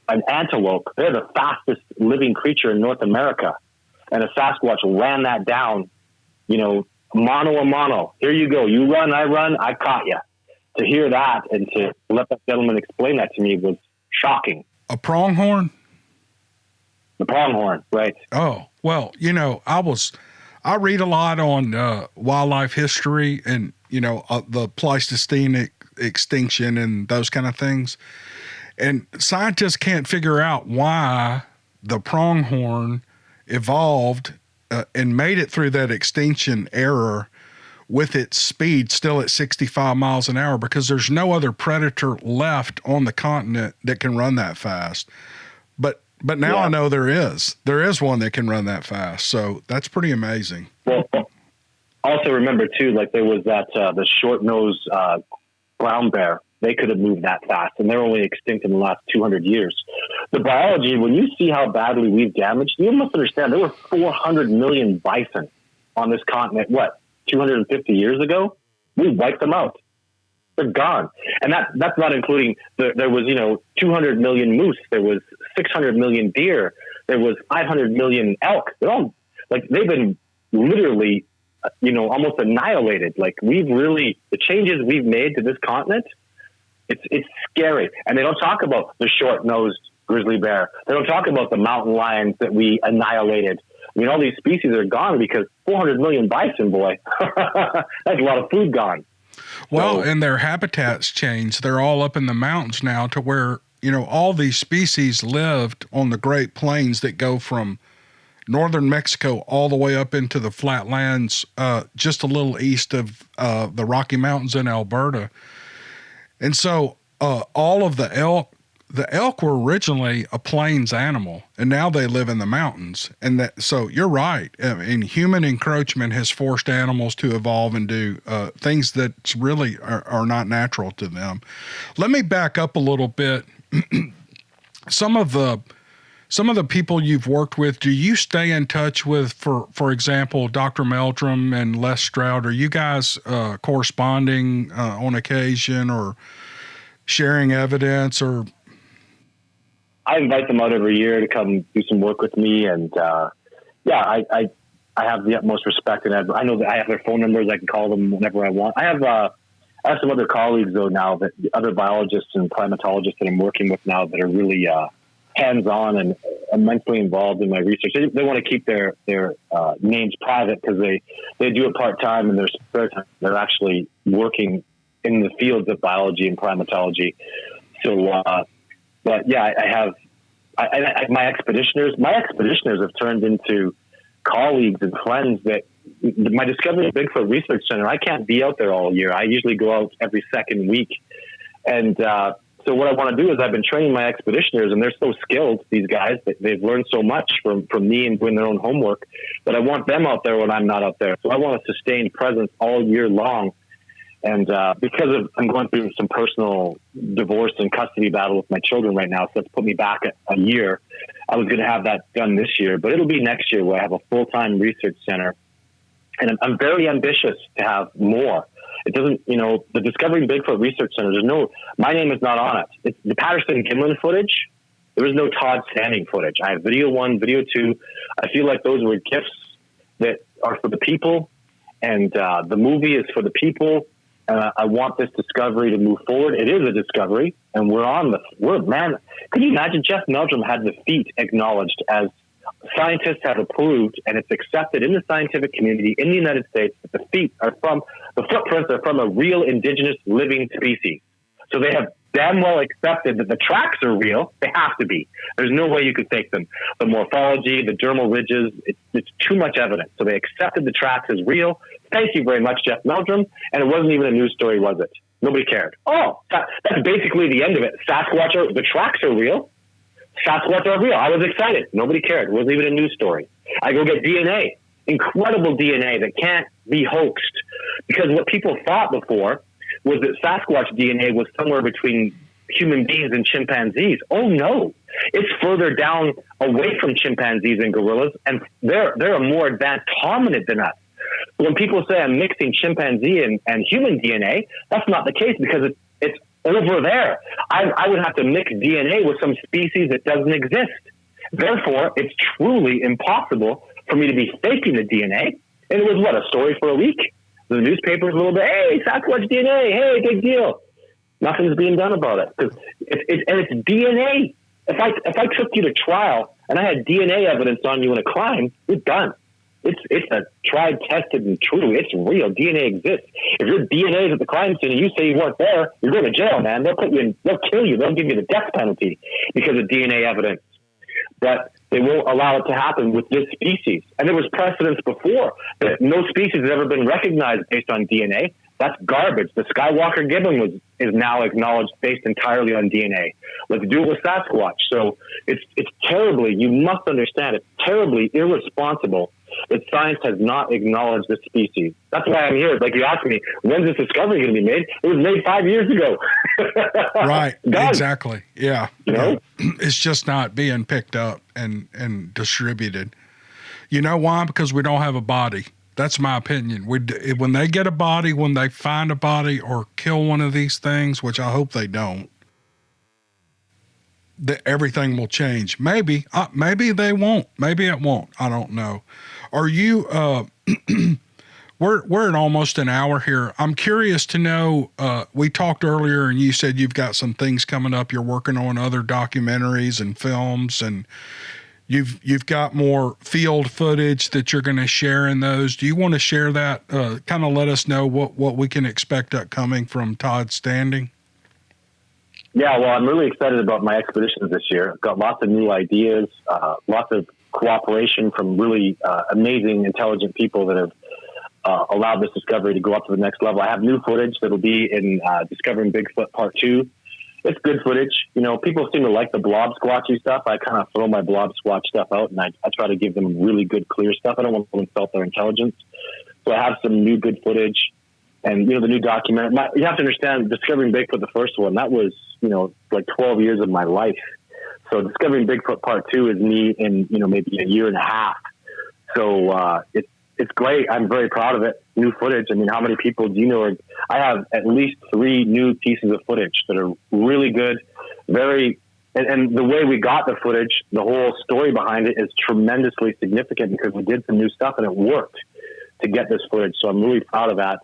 an antelope. They're the fastest living creature in North America. And a Sasquatch ran that down, you know, mano a mano. Here you go. You run, I caught you. To hear that and to let that gentleman explain that to me was shocking. A pronghorn? The pronghorn, right. Oh, well, you know, I read a lot on wildlife history and, you know, the Pleistocene extinction and those kind of things. And scientists can't figure out why the pronghorn evolved and made it through that extinction era with its speed still at 65 miles an hour, because there's no other predator left on the continent that can run that fast. But now I know there is one that can run that fast. So that's pretty amazing. Well, also remember too, like there was that, the short-nosed, brown bear. They could have moved that fast, and they're only extinct in the last 200 years. The biology, when you see how badly we've damaged, you must understand there were 400 million bison on this continent. 250 years ago? We wiped them out. They're gone. And that's not including there was, 200 million moose. There was 600 million deer. There was 500 million elk. They're all they've been literally, almost annihilated. Like the changes we've made to this continent, it's scary. And they don't talk about the short-nosed grizzly bear. They don't talk about the mountain lions that we annihilated. I mean, all these species are gone because 400 million bison, boy. That's a lot of food gone. Well, and their habitats changed. They're all up in the mountains now to where, all these species lived on the Great Plains that go from northern Mexico all the way up into the flatlands, just a little east of the Rocky Mountains in Alberta. And so all of the elk were originally a plains animal, and now they live in the mountains. And so you're right. And human encroachment has forced animals to evolve and do things that really are not natural to them. Let me back up a little bit. Some of the people you've worked with, do you stay in touch with, for example, Dr. Meldrum and Les Stroud? Are you guys corresponding on occasion or sharing evidence? Or I invite them out every year to come do some work with me, and I have the utmost respect, and I know that I have their phone numbers. I can call them whenever I want. I have some other colleagues though now, that other biologists and primatologists that I'm working with now that are really hands-on and immensely involved in my research. They want to keep their names private because they do it part-time in their spare time. They're actually working in the fields of biology and primatology. So, but yeah, my expeditioners have turned into colleagues and friends that my Discovery Bigfoot Research Center, I can't be out there all year. I usually go out every second week. And, so what I want to do is I've been training my expeditioners, and they're so skilled, these guys, that they've learned so much from me and doing their own homework, that I want them out there when I'm not out there. So I want a sustained presence all year long. And because I'm going through some personal divorce and custody battle with my children right now, so that's put me back a year. I was going to have that done this year, but it'll be next year where I have a full-time research center. And I'm very ambitious to have more. It doesn't, the Discovering Bigfoot Research Center, my name is not on it. It's the Patterson-Gimlin footage. There is no Todd Standing footage. I have video 1, video 2. I feel like those were gifts that are for the people, and the movie is for the people. I want this discovery to move forward. It is a discovery, and man, could you imagine Jeff Meldrum had the feat acknowledged as scientists have approved, and it's accepted in the scientific community in the United States that the footprints are from a real indigenous living species. So they have damn well accepted that the tracks are real. They have to be. There's no way you could fake them. The morphology, the dermal ridges, it's too much evidence. So they accepted the tracks as real. Thank you very much, Jeff Meldrum. And it wasn't even a news story, was it? Nobody cared. Oh, that's basically the end of it. The tracks are real. Sasquatch are real. I was excited. Nobody cared. It wasn't even a news story. I go get DNA, incredible DNA that can't be hoaxed, because what people thought before was that Sasquatch DNA was somewhere between human beings and chimpanzees. Oh no, it's further down away from chimpanzees and gorillas, and they're a more advanced hominid than us. When people say I'm mixing chimpanzee and human DNA, that's not the case, because it's over there. I would have to mix DNA with some species that doesn't exist. Therefore, it's truly impossible for me to be faking the DNA. And it was, a story for a week? The newspapers a little bit, hey, Sasquatch DNA, hey, big deal. Nothing's being done about it. Because it's DNA. If I took you to trial and I had DNA evidence on you in a crime, you're done. It's a tried, tested, and true. It's real. DNA exists. If your DNA is at the crime scene and you say you weren't there, you're going to jail, man. They'll put you in. They'll kill you. They'll give you the death penalty because of DNA evidence. But they won't allow it to happen with this species. And there was precedence before that no species has ever been recognized based on DNA. That's garbage. The Skywalker gibbon is now acknowledged based entirely on DNA. Let's do it with Sasquatch. So it's terribly, you must understand, it's terribly irresponsible that science has not acknowledged this species. That's why I'm here. Like you asked me, when's this discovery going to be made? It was made 5 years ago. Right. Exactly. Yeah. You know? It's just not being picked up and distributed. You know why? Because we don't have a body. That's my opinion. When they get a body, when they find a body or kill one of these things, which I hope they don't, everything will change. Maybe they won't. Maybe it won't. I don't know. Are you, we're at almost an hour here. I'm curious to know, we talked earlier and you said you've got some things coming up. You're working on other documentaries and films, and you've got more field footage that you're going to share in those. Do you want to share that? Kind of let us know what we can expect upcoming from Todd Standing. Yeah, well, I'm really excited about my expeditions this year. I've got lots of new ideas, lots of cooperation from really amazing, intelligent people that have allowed this discovery to go up to the next level. I have new footage that'll be in Discovering Bigfoot Part 2. It's good footage. You know, people seem to like the blob squatchy stuff. I kind of throw my blob squatch stuff out, and I try to give them really good, clear stuff. I don't want to insult their intelligence. So I have some new good footage. And, the new documentary, you have to understand, Discovering Bigfoot, the first one, that was, like 12 years of my life. So Discovering Bigfoot Part 2 is me in, maybe a year and a half. So it's great. I'm very proud of it. New footage. I mean, how many people do you know? I have at least 3 new pieces of footage that are really good, and the way we got the footage, the whole story behind it is tremendously significant because we did some new stuff and it worked to get this footage. So I'm really proud of that.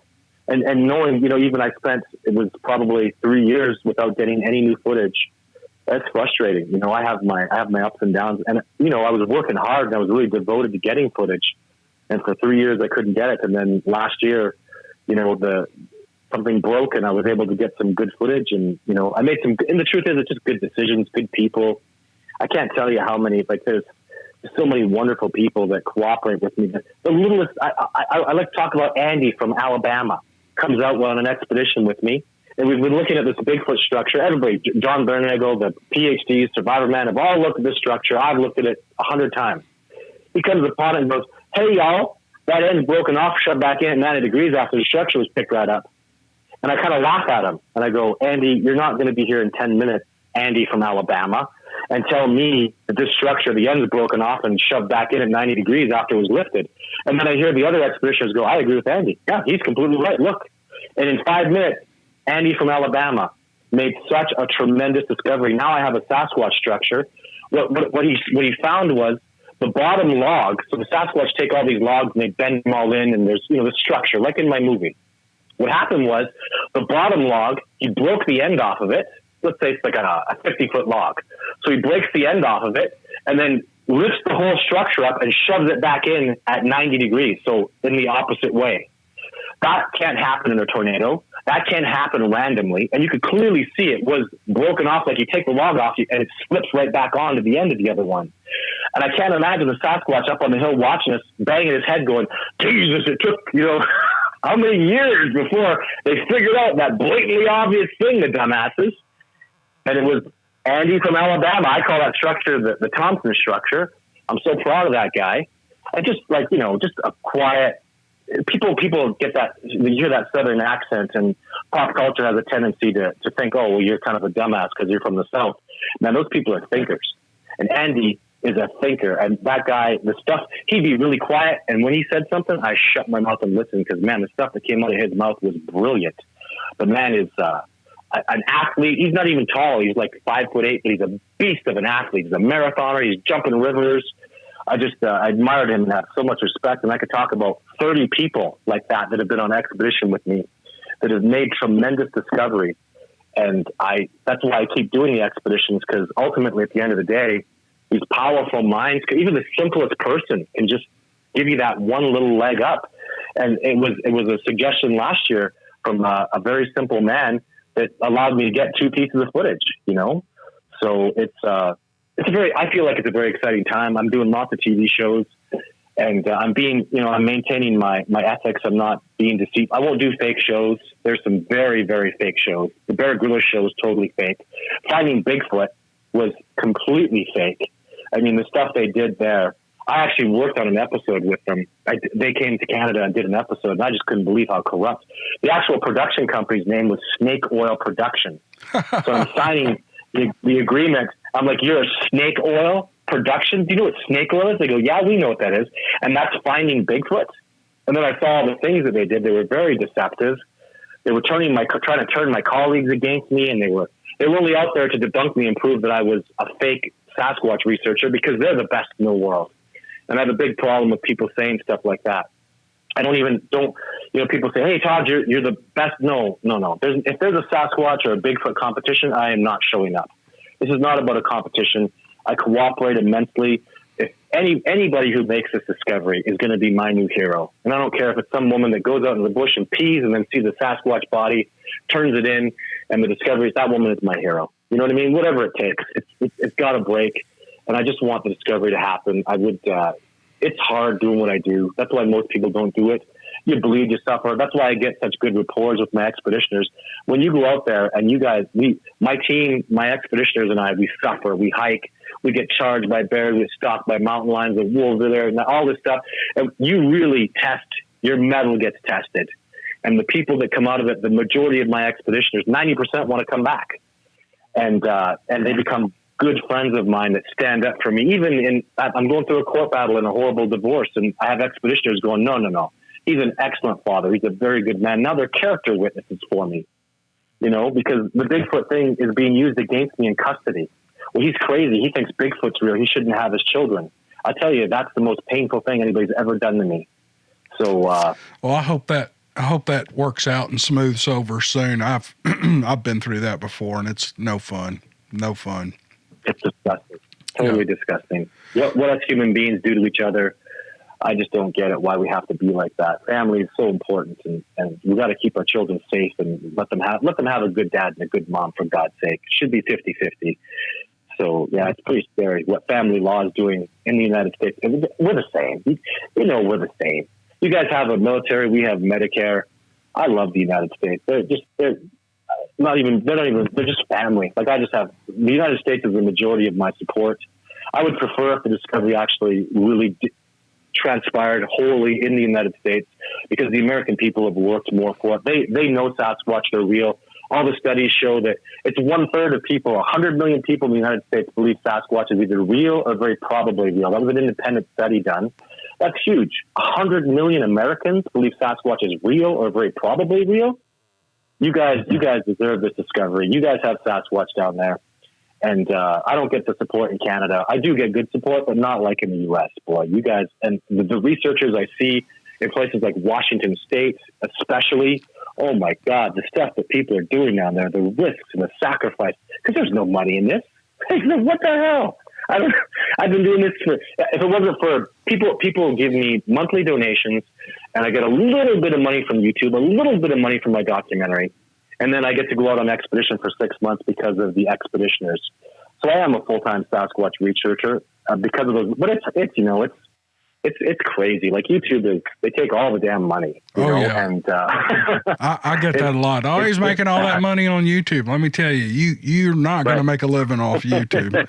And knowing, even it was probably 3 years without getting any new footage. That's frustrating. I have my ups and downs, and, I was working hard and I was really devoted to getting footage. And for 3 years I couldn't get it. And then last year, something broke and I was able to get some good footage, and, I made and the truth is it's just good decisions, good people. I can't tell you how many, there's so many wonderful people that cooperate with me. The littlest, I like to talk about Andy from Alabama. Comes out on an expedition with me, and we've been looking at this Bigfoot structure. Everybody, John Bernagel, the PhDs, Survivor Man, have all looked at this structure. I've looked at it 100 times. He comes upon it and goes, "Hey, y'all, that end's broken off, shoved back in at 90 degrees after the structure was picked right up." And I kind of laugh at him, and I go, "Andy, you're not going to be here in 10 minutes, Andy from Alabama, and tell me that this structure, the end's broken off and shoved back in at 90 degrees after it was lifted." And then I hear the other expeditioners go, "I agree with Andy. Yeah, he's completely right. Look." And in 5 minutes, Andy from Alabama made such a tremendous discovery. Now I have a Sasquatch structure. What he found was the bottom log. So the Sasquatch take all these logs and they bend them all in, and there's, the structure, like in my movie. What happened was the bottom log, he broke the end off of it. Let's say it's like a 50-foot log. So he breaks the end off of it and then lifts the whole structure up and shoves it back in at 90 degrees. So in the opposite way. That can't happen in a tornado. That can't happen randomly. And you could clearly see it was broken off. Like you take the log off and it slips right back onto the end of the other one. And I can't imagine the Sasquatch up on the hill watching us, banging his head going, Jesus, it took, how many years before they figured out that blatantly obvious thing, the dumbasses. And it was Andy from Alabama. I call that structure the Thompson structure. I'm so proud of that guy. And just like, just a quiet, people get that, you hear that Southern accent, and pop culture has a tendency to think, oh, well, you're kind of a dumbass because you're from the South. Man, those people are thinkers. And Andy is a thinker. And that guy, the stuff, he'd be really quiet. And when he said something, I shut my mouth and listened because, man, the stuff that came out of his mouth was brilliant. The man is an athlete. He's not even tall. He's like 5'8", but he's a beast of an athlete. He's a marathoner. He's jumping rivers. I just I admired him and have so much respect. And I could talk about 30 people like that have been on expedition with me that have made tremendous discoveries. And that's why I keep doing the expeditions, because ultimately at the end of the day, these powerful minds, even the simplest person can just give you that one little leg up. And it was a suggestion last year from a very simple man that allowed me to get 2 pieces of footage, So I feel like it's a very exciting time. I'm doing lots of TV shows, and I'm maintaining my ethics. I'm not being deceived. I won't do fake shows. There's some very, very fake shows. The Bear Grylls show is totally fake. Finding Bigfoot was completely fake. I mean, the stuff they did there, I actually worked on an episode with them. They came to Canada and did an episode, and I just couldn't believe how corrupt. The actual production company's name was Snake Oil Production. So I'm signing the agreement. I'm like, you're a snake oil production? Do you know what snake oil is? They go, yeah, we know what that is. And that's Finding Bigfoot. And then I saw all the things that they did. They were very deceptive. They were trying to turn my colleagues against me, and they were only out there to debunk me and prove that I was a fake Sasquatch researcher, because they're the best in the world. And I have a big problem with people saying stuff like that. People say, hey, Todd, you're the best. No. If there's a Sasquatch or a Bigfoot competition, I am not showing up. This is not about a competition. I cooperate immensely. If anybody who makes this discovery is going to be my new hero. And I don't care if it's some woman that goes out in the bush and pees and then sees a Sasquatch body, turns it in, and the discovery is that woman is my hero. You know what I mean? Whatever it takes. It's got to break. And I just want the discovery to happen. It's hard doing what I do. That's why most people don't do it. You bleed, you suffer. That's why I get such good rapport with my expeditioners. When you go out there and you guys, my team, my expeditioners and I, we suffer, we hike, we get charged by bears, we get stalked by mountain lions, the wolves are there, and all this stuff. And you really your mettle gets tested. And the people that come out of it, the majority of my expeditioners, 90% want to come back. And they become good friends of mine that stand up for me. I'm going through a court battle and a horrible divorce, and I have expeditioners going, no. He's an excellent father. He's a very good man. Now they're character witnesses for me, because the Bigfoot thing is being used against me in custody. Well, he's crazy. He thinks Bigfoot's real. He shouldn't have his children. I tell you, that's the most painful thing anybody's ever done to me. So, well, I hope that works out and smooths over soon. I've been through that before, and it's no fun. No fun. It's disgusting. Totally disgusting. What us human beings do to each other, I just don't get it, why we have to be like that. Family is so important, and we got to keep our children safe and let them have a good dad and a good mom, for God's sake. It should be 50-50. So, yeah, it's pretty scary what family law is doing in the United States. We're the same. We're the same. You guys have a military. We have Medicare. I love the United States. They're just family. Like, the United States is the majority of my support. I would prefer if the discovery actually really transpired wholly in the United States, because the American people have worked more for it. They know Sasquatch, they're real. All the studies show that it's 1/3 of people, 100 million people in the United States believe Sasquatch is either real or very probably real. That was an independent study done. That's huge. 100 million Americans believe Sasquatch is real or very probably real. You guys deserve this discovery. You guys have Sasquatch down there. And I don't get the support in Canada. I do get good support, but not like in the U.S., boy. You guys, and the researchers I see in places like Washington State, especially, oh my God, the stuff that people are doing down there, the risks and the sacrifice, because there's no money in this. What the hell? I've been doing this for, if it wasn't for people give me monthly donations, and I get a little bit of money from YouTube, a little bit of money from my documentary. And then I get to go out on expedition for 6 months because of the expeditioners. So I am a full-time Sasquatch researcher because of those. But it's crazy. Like YouTube they take all the damn money. You know? Yeah. And I get that a lot. Always making all that money on YouTube. Let me tell you, you're not going to make a living off YouTube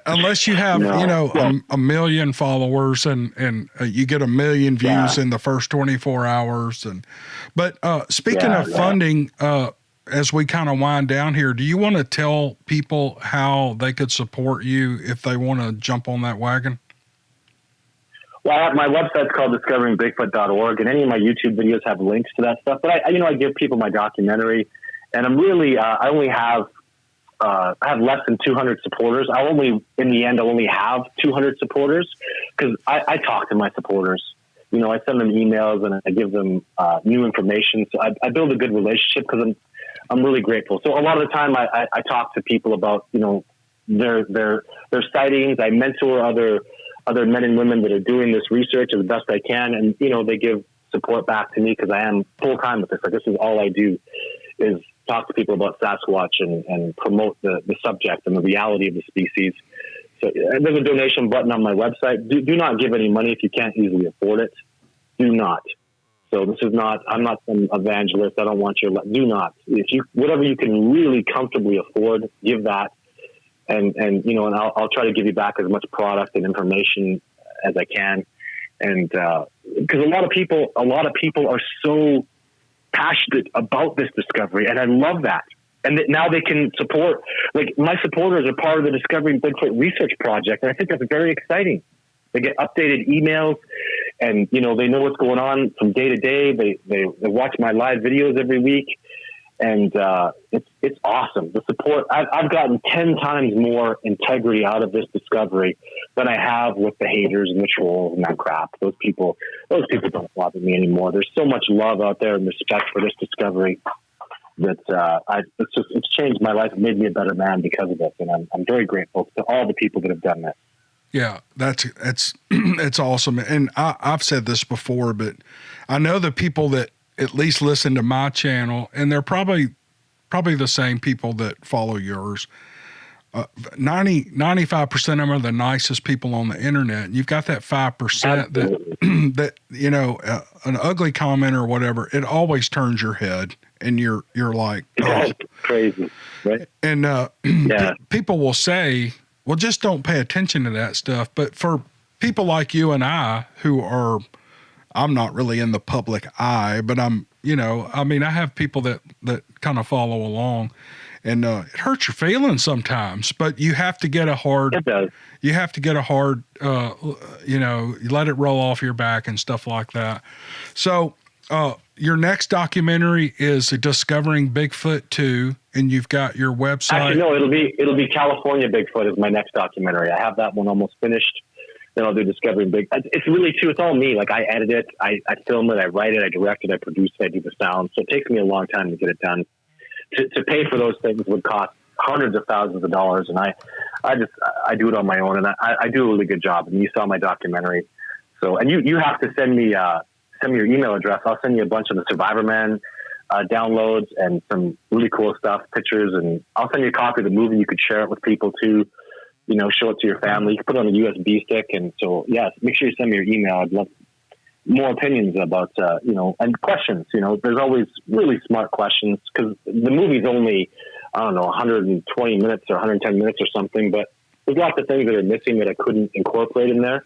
unless you have, a million followers and you get 1 million views in the first 24 hours. But speaking of funding, as we kind of wind down here, do you want to tell people how they could support you if they want to jump on that wagon? Well, my website's called discoveringbigfoot.org, and any of my YouTube videos have links to that stuff. But I give people my documentary, and I'm really, I only have, I have less than 200 supporters. I'll only have 200 supporters because I talk to my supporters. I send them emails and I give them new information. So I build a good relationship because I'm really grateful. So a lot of the time I talk to people about, their sightings. I mentor other men and women that are doing this research as best I can. And, they give support back to me because I am full time with this. Like, this is all I do is talk to people about Sasquatch and promote the subject and the reality of the species. So there's a donation button on my website. Do not give any money if you can't easily afford it. Do not. So this is not, I'm not some evangelist. I don't want your, do not. Whatever you can really comfortably afford, give that. And I'll try to give you back as much product and information as I can. And, cause a lot of people are so passionate about this discovery, and I love that. And now they can support, like, my supporters are part of the Discovering Bigfoot Research Project. And I think that's very exciting. They get updated emails and, they know what's going on from day to day. They watch my live videos every week. And it's awesome. The support, I've gotten 10 times more integrity out of this discovery than I have with the haters and the trolls and that crap. Those people don't bother me anymore. There's so much love out there and respect for this discovery that it's changed my life and made me a better man because of it. And I'm very grateful to all the people that have done this. Yeah, it's awesome. And I've said this before, but I know the people that at least listen to my channel, and they're probably the same people that follow yours. 95% of them are the nicest people on the internet. And you've got that 5% that an ugly comment or whatever, it always turns your head and you're like, oh, crazy. Right. And, people will say, well, just don't pay attention to that stuff. But for people like you and I I'm not really in the public eye, but I have people that kind of follow along, and it hurts your feelings sometimes, but you have to get it does. You have to get a hard, you let it roll off your back and stuff like that. So, your next documentary is Discovering Bigfoot 2, and you've got your website. Actually, no, it'll be California Bigfoot is my next documentary. I have that one almost finished. Then I'll do Discovering Big. It's really too. It's all me. Like, I edit it, I film it, I write it, I direct it, I produce it, I do the sound. So it takes me a long time to get it done. To pay for those things would cost hundreds of thousands of dollars, and I do it on my own, and I do a really good job. And you saw my documentary, so and you have to send me your email address. I'll send you a bunch of the Survivor Man downloads and some really cool stuff, pictures, and I'll send you a copy of the movie. You could share it with people too. Show it to your family. You can put it on a USB stick. And so, make sure you send me your email. I'd love more opinions about, and questions. There's always really smart questions because the movie's only, 120 minutes or 110 minutes or something, but there's lots of things that are missing that I couldn't incorporate in there.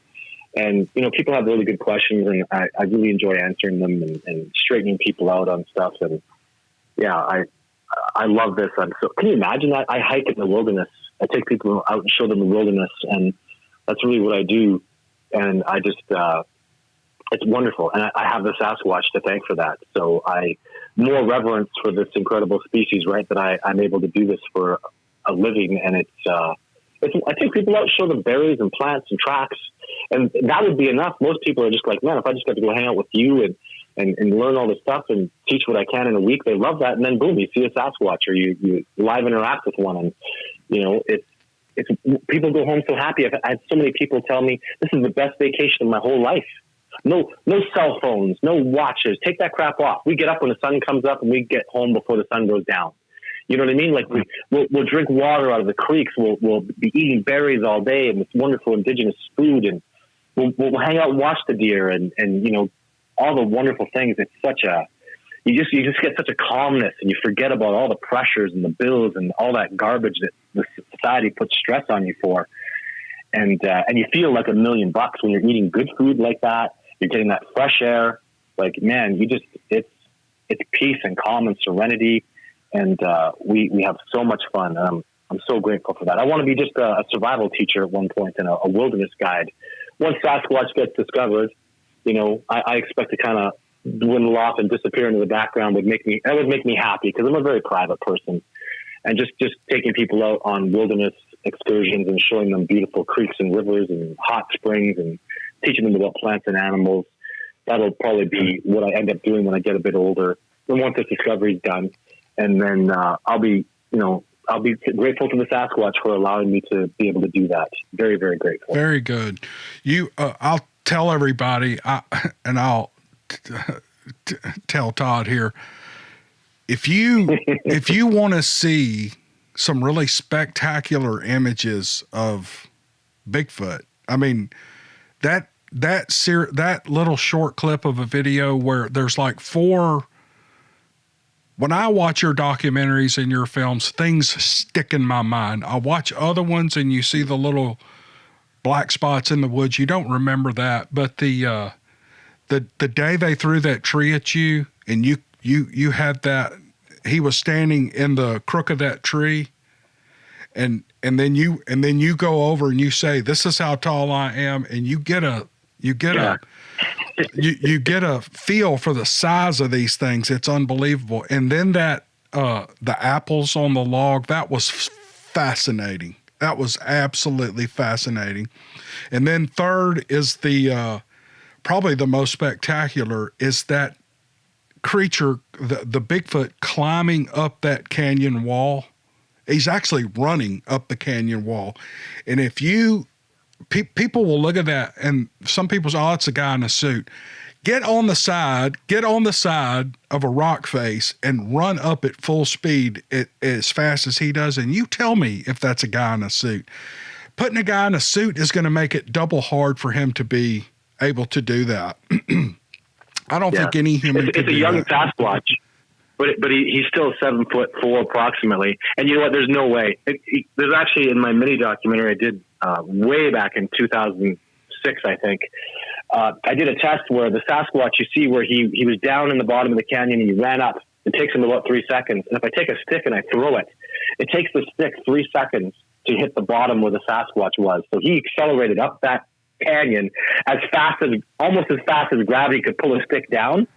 And, people have really good questions, and I really enjoy answering them and straightening people out on stuff. And I love this. Can you imagine that? I hike in the wilderness. I take people out and show them the wilderness, and that's really what I do. And I just, it's wonderful. And I have the Sasquatch to thank for that. So more reverence for this incredible species, right? That I'm able to do this for a living. And I take people out, show them berries and plants and tracks, and that would be enough. Most people are just like, man, if I just got to go hang out with you and learn all this stuff and teach what I can in a week, they love that. And then boom, you see a Sasquatch or you live interact with one. And, it's people go home so happy. I had so many people tell me this is the best vacation of my whole life. No cell phones, no watches. Take that crap off. We get up when the sun comes up and we get home before the sun goes down. You know what I mean? Like we'll drink water out of the creeks. We'll be eating berries all day and this wonderful indigenous food, and we'll hang out and watch the deer and you know, all the wonderful things. It's such a, you just get such a calmness, and you forget about all the pressures and the bills and all that garbage that the society puts stress on you for. And you feel like $1 million when you're eating good food like that. You're getting that fresh air. Like, man, it's peace and calm and serenity. And we have so much fun. I'm so grateful for that. I want to be just a survival teacher at one point and a wilderness guide. Once Sasquatch gets discovered, you know, I expect to kind of dwindle off and disappear into the background would make me happy, because I'm a very private person. And just taking people out on wilderness excursions and showing them beautiful creeks and rivers and hot springs and teaching them about plants and animals, that'll probably be what I end up doing when I get a bit older. And once this discovery is done, and then I'll be grateful to the Sasquatch for allowing me to be able to do that. Very, very grateful. Very good. I'll tell everybody, and I'll tell Todd here, if you want to see some really spectacular images of Bigfoot, I mean, that little short clip of a video where there's like 4. When I watch your documentaries and your films, things stick in my mind. I watch other ones and you see the little black spots in the woods. You don't remember that, but the day they threw that tree at you and you had that, he was standing in the crook of that tree, and then you go over and you say, "This is how tall I am," and you get a feel for the size of these things. It's unbelievable. And then that the apples on the log, that was fascinating. That was absolutely fascinating. And then third is the probably the most spectacular is that creature, the Bigfoot climbing up that canyon wall. He's actually running up the canyon wall. And if you people will look at that, and some people say, "Oh, it's a guy in a suit." Get on the side of a rock face and run up at full speed as fast as he does, and you tell me if that's a guy in a suit. Putting a guy in a suit is going to make it double hard for him to be able to do that. I don't think any human could do that. It's a young Sasquatch, but he's still 7'4" approximately. And you know what? There's no way. There's actually, in my mini documentary I did way back in 2006, I think, I did a test where the Sasquatch, you see where he was down in the bottom of the canyon and he ran up. It takes him about 3 seconds. And if I take a stick and I throw it, it takes the stick 3 seconds to hit the bottom where the Sasquatch was. So he accelerated up that canyon almost as fast as gravity could pull a stick down.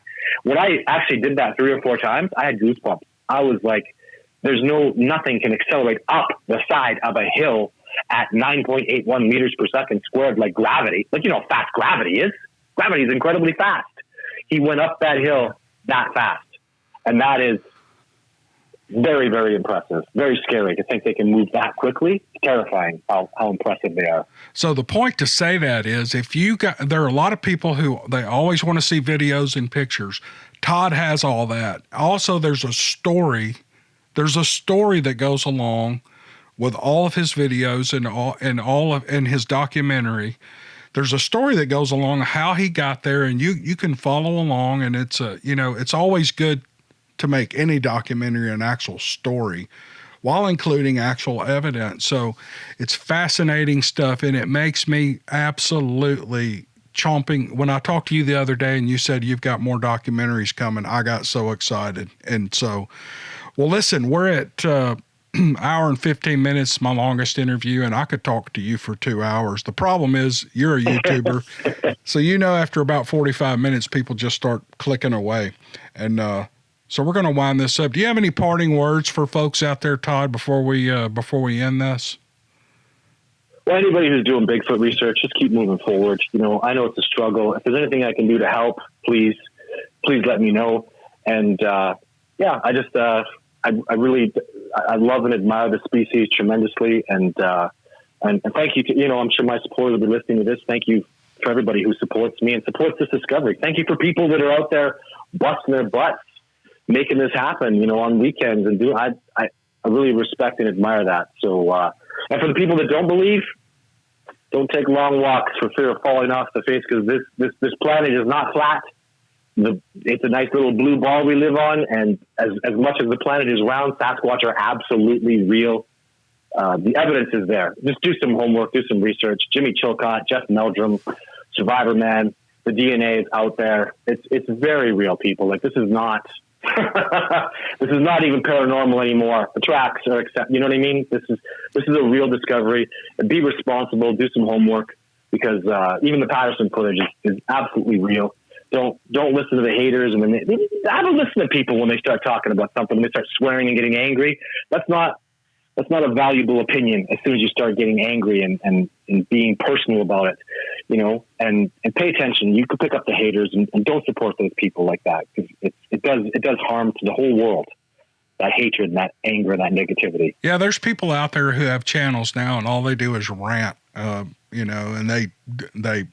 When I actually did that 3 or 4 times, I had goosebumps. I was like, nothing can accelerate up the side of a hill at 9.81 meters per second squared like gravity. Like, you know how fast gravity is? Gravity is incredibly fast. He went up that hill that fast. And that is very, very impressive. Very scary to think they can move that quickly. Terrifying how impressive they are. So the point to say that is, there are a lot of people who, they always want to see videos and pictures. Todd has all that. Also, there's a story that goes along with all of his videos and his documentary. There's a story that goes along how he got there, and you can follow along, and it's always good to make any documentary an actual story while including actual evidence. So it's fascinating stuff, and it makes me absolutely chomping. When I talked to you the other day and you said you've got more documentaries coming, I got so excited. And so, well, listen, we're at hour and 15 minutes, my longest interview, and I could talk to you for 2 hours. The problem is you're a YouTuber. So, after about 45 minutes, people just start clicking away. And so we're going to wind this up. Do you have any parting words for folks out there, Todd, before we end this? Well, anybody who's doing Bigfoot research, just keep moving forward. I know it's a struggle. If there's anything I can do to help, please let me know. And I love and admire the species tremendously. And And thank you to, you know, I'm sure my supporters will be listening to this. Thank you for everybody who supports me and supports this discovery. Thank you for people that are out there busting their butts, making this happen, you know, on weekends and I really respect and admire that. So, and for the people that don't believe, don't take long walks for fear of falling off the face, because this planet is not flat. It's a nice little blue ball we live on, and as much as the planet is round, Sasquatch are absolutely real. The evidence is there. Just do some homework, do some research. Jimmy Chilcott, Jeff Meldrum, Survivor Man, the DNA is out there. It's very real, people. Like, this is not this is not even paranormal anymore. The tracks are you know what I mean? This is a real discovery. And be responsible, do some homework, because even the Patterson footage is absolutely real. Don't listen to the haters. And I don't listen to people when they start talking about something, when they start swearing and getting angry. That's not a valuable opinion as soon as you start getting angry and being personal about it, you know, and pay attention. You could pick up the haters and don't support those people like that, because it does harm to the whole world. That hatred and that anger and that negativity. Yeah. There's people out there who have channels now and all they do is rant, you know, and they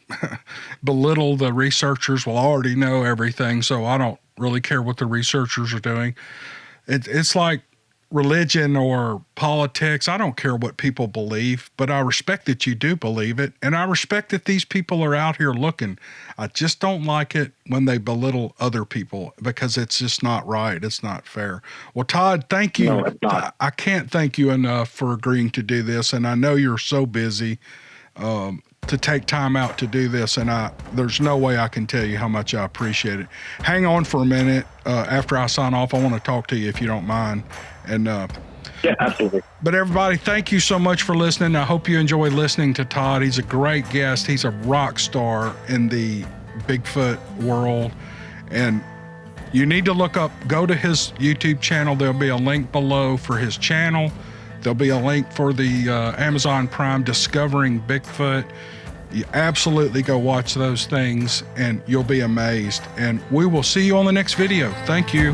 belittle the researchers. Well, I already know everything, so I don't really care what the researchers are doing. It's like religion or politics. I don't care what people believe, but I respect that you do believe it. And I respect that these people are out here looking. I just don't like it when they belittle other people, because it's just not right. It's not fair. Well, Todd, thank you. No, it's not. I can't thank you enough for agreeing to do this. And I know you're so busy, to take time out to do this. And there's no way I can tell you how much I appreciate it. Hang on for a minute. After I sign off, I want to talk to you if you don't mind. And, yeah, absolutely. But everybody, thank you so much for listening. I hope you enjoy listening to Todd. He's a great guest. He's a rock star in the Bigfoot world. And you need to go to his YouTube channel. There'll be a link below for his channel. There'll be a link for the Amazon Prime Discovering Bigfoot. You absolutely go watch those things and you'll be amazed. And we will see you on the next video. Thank you.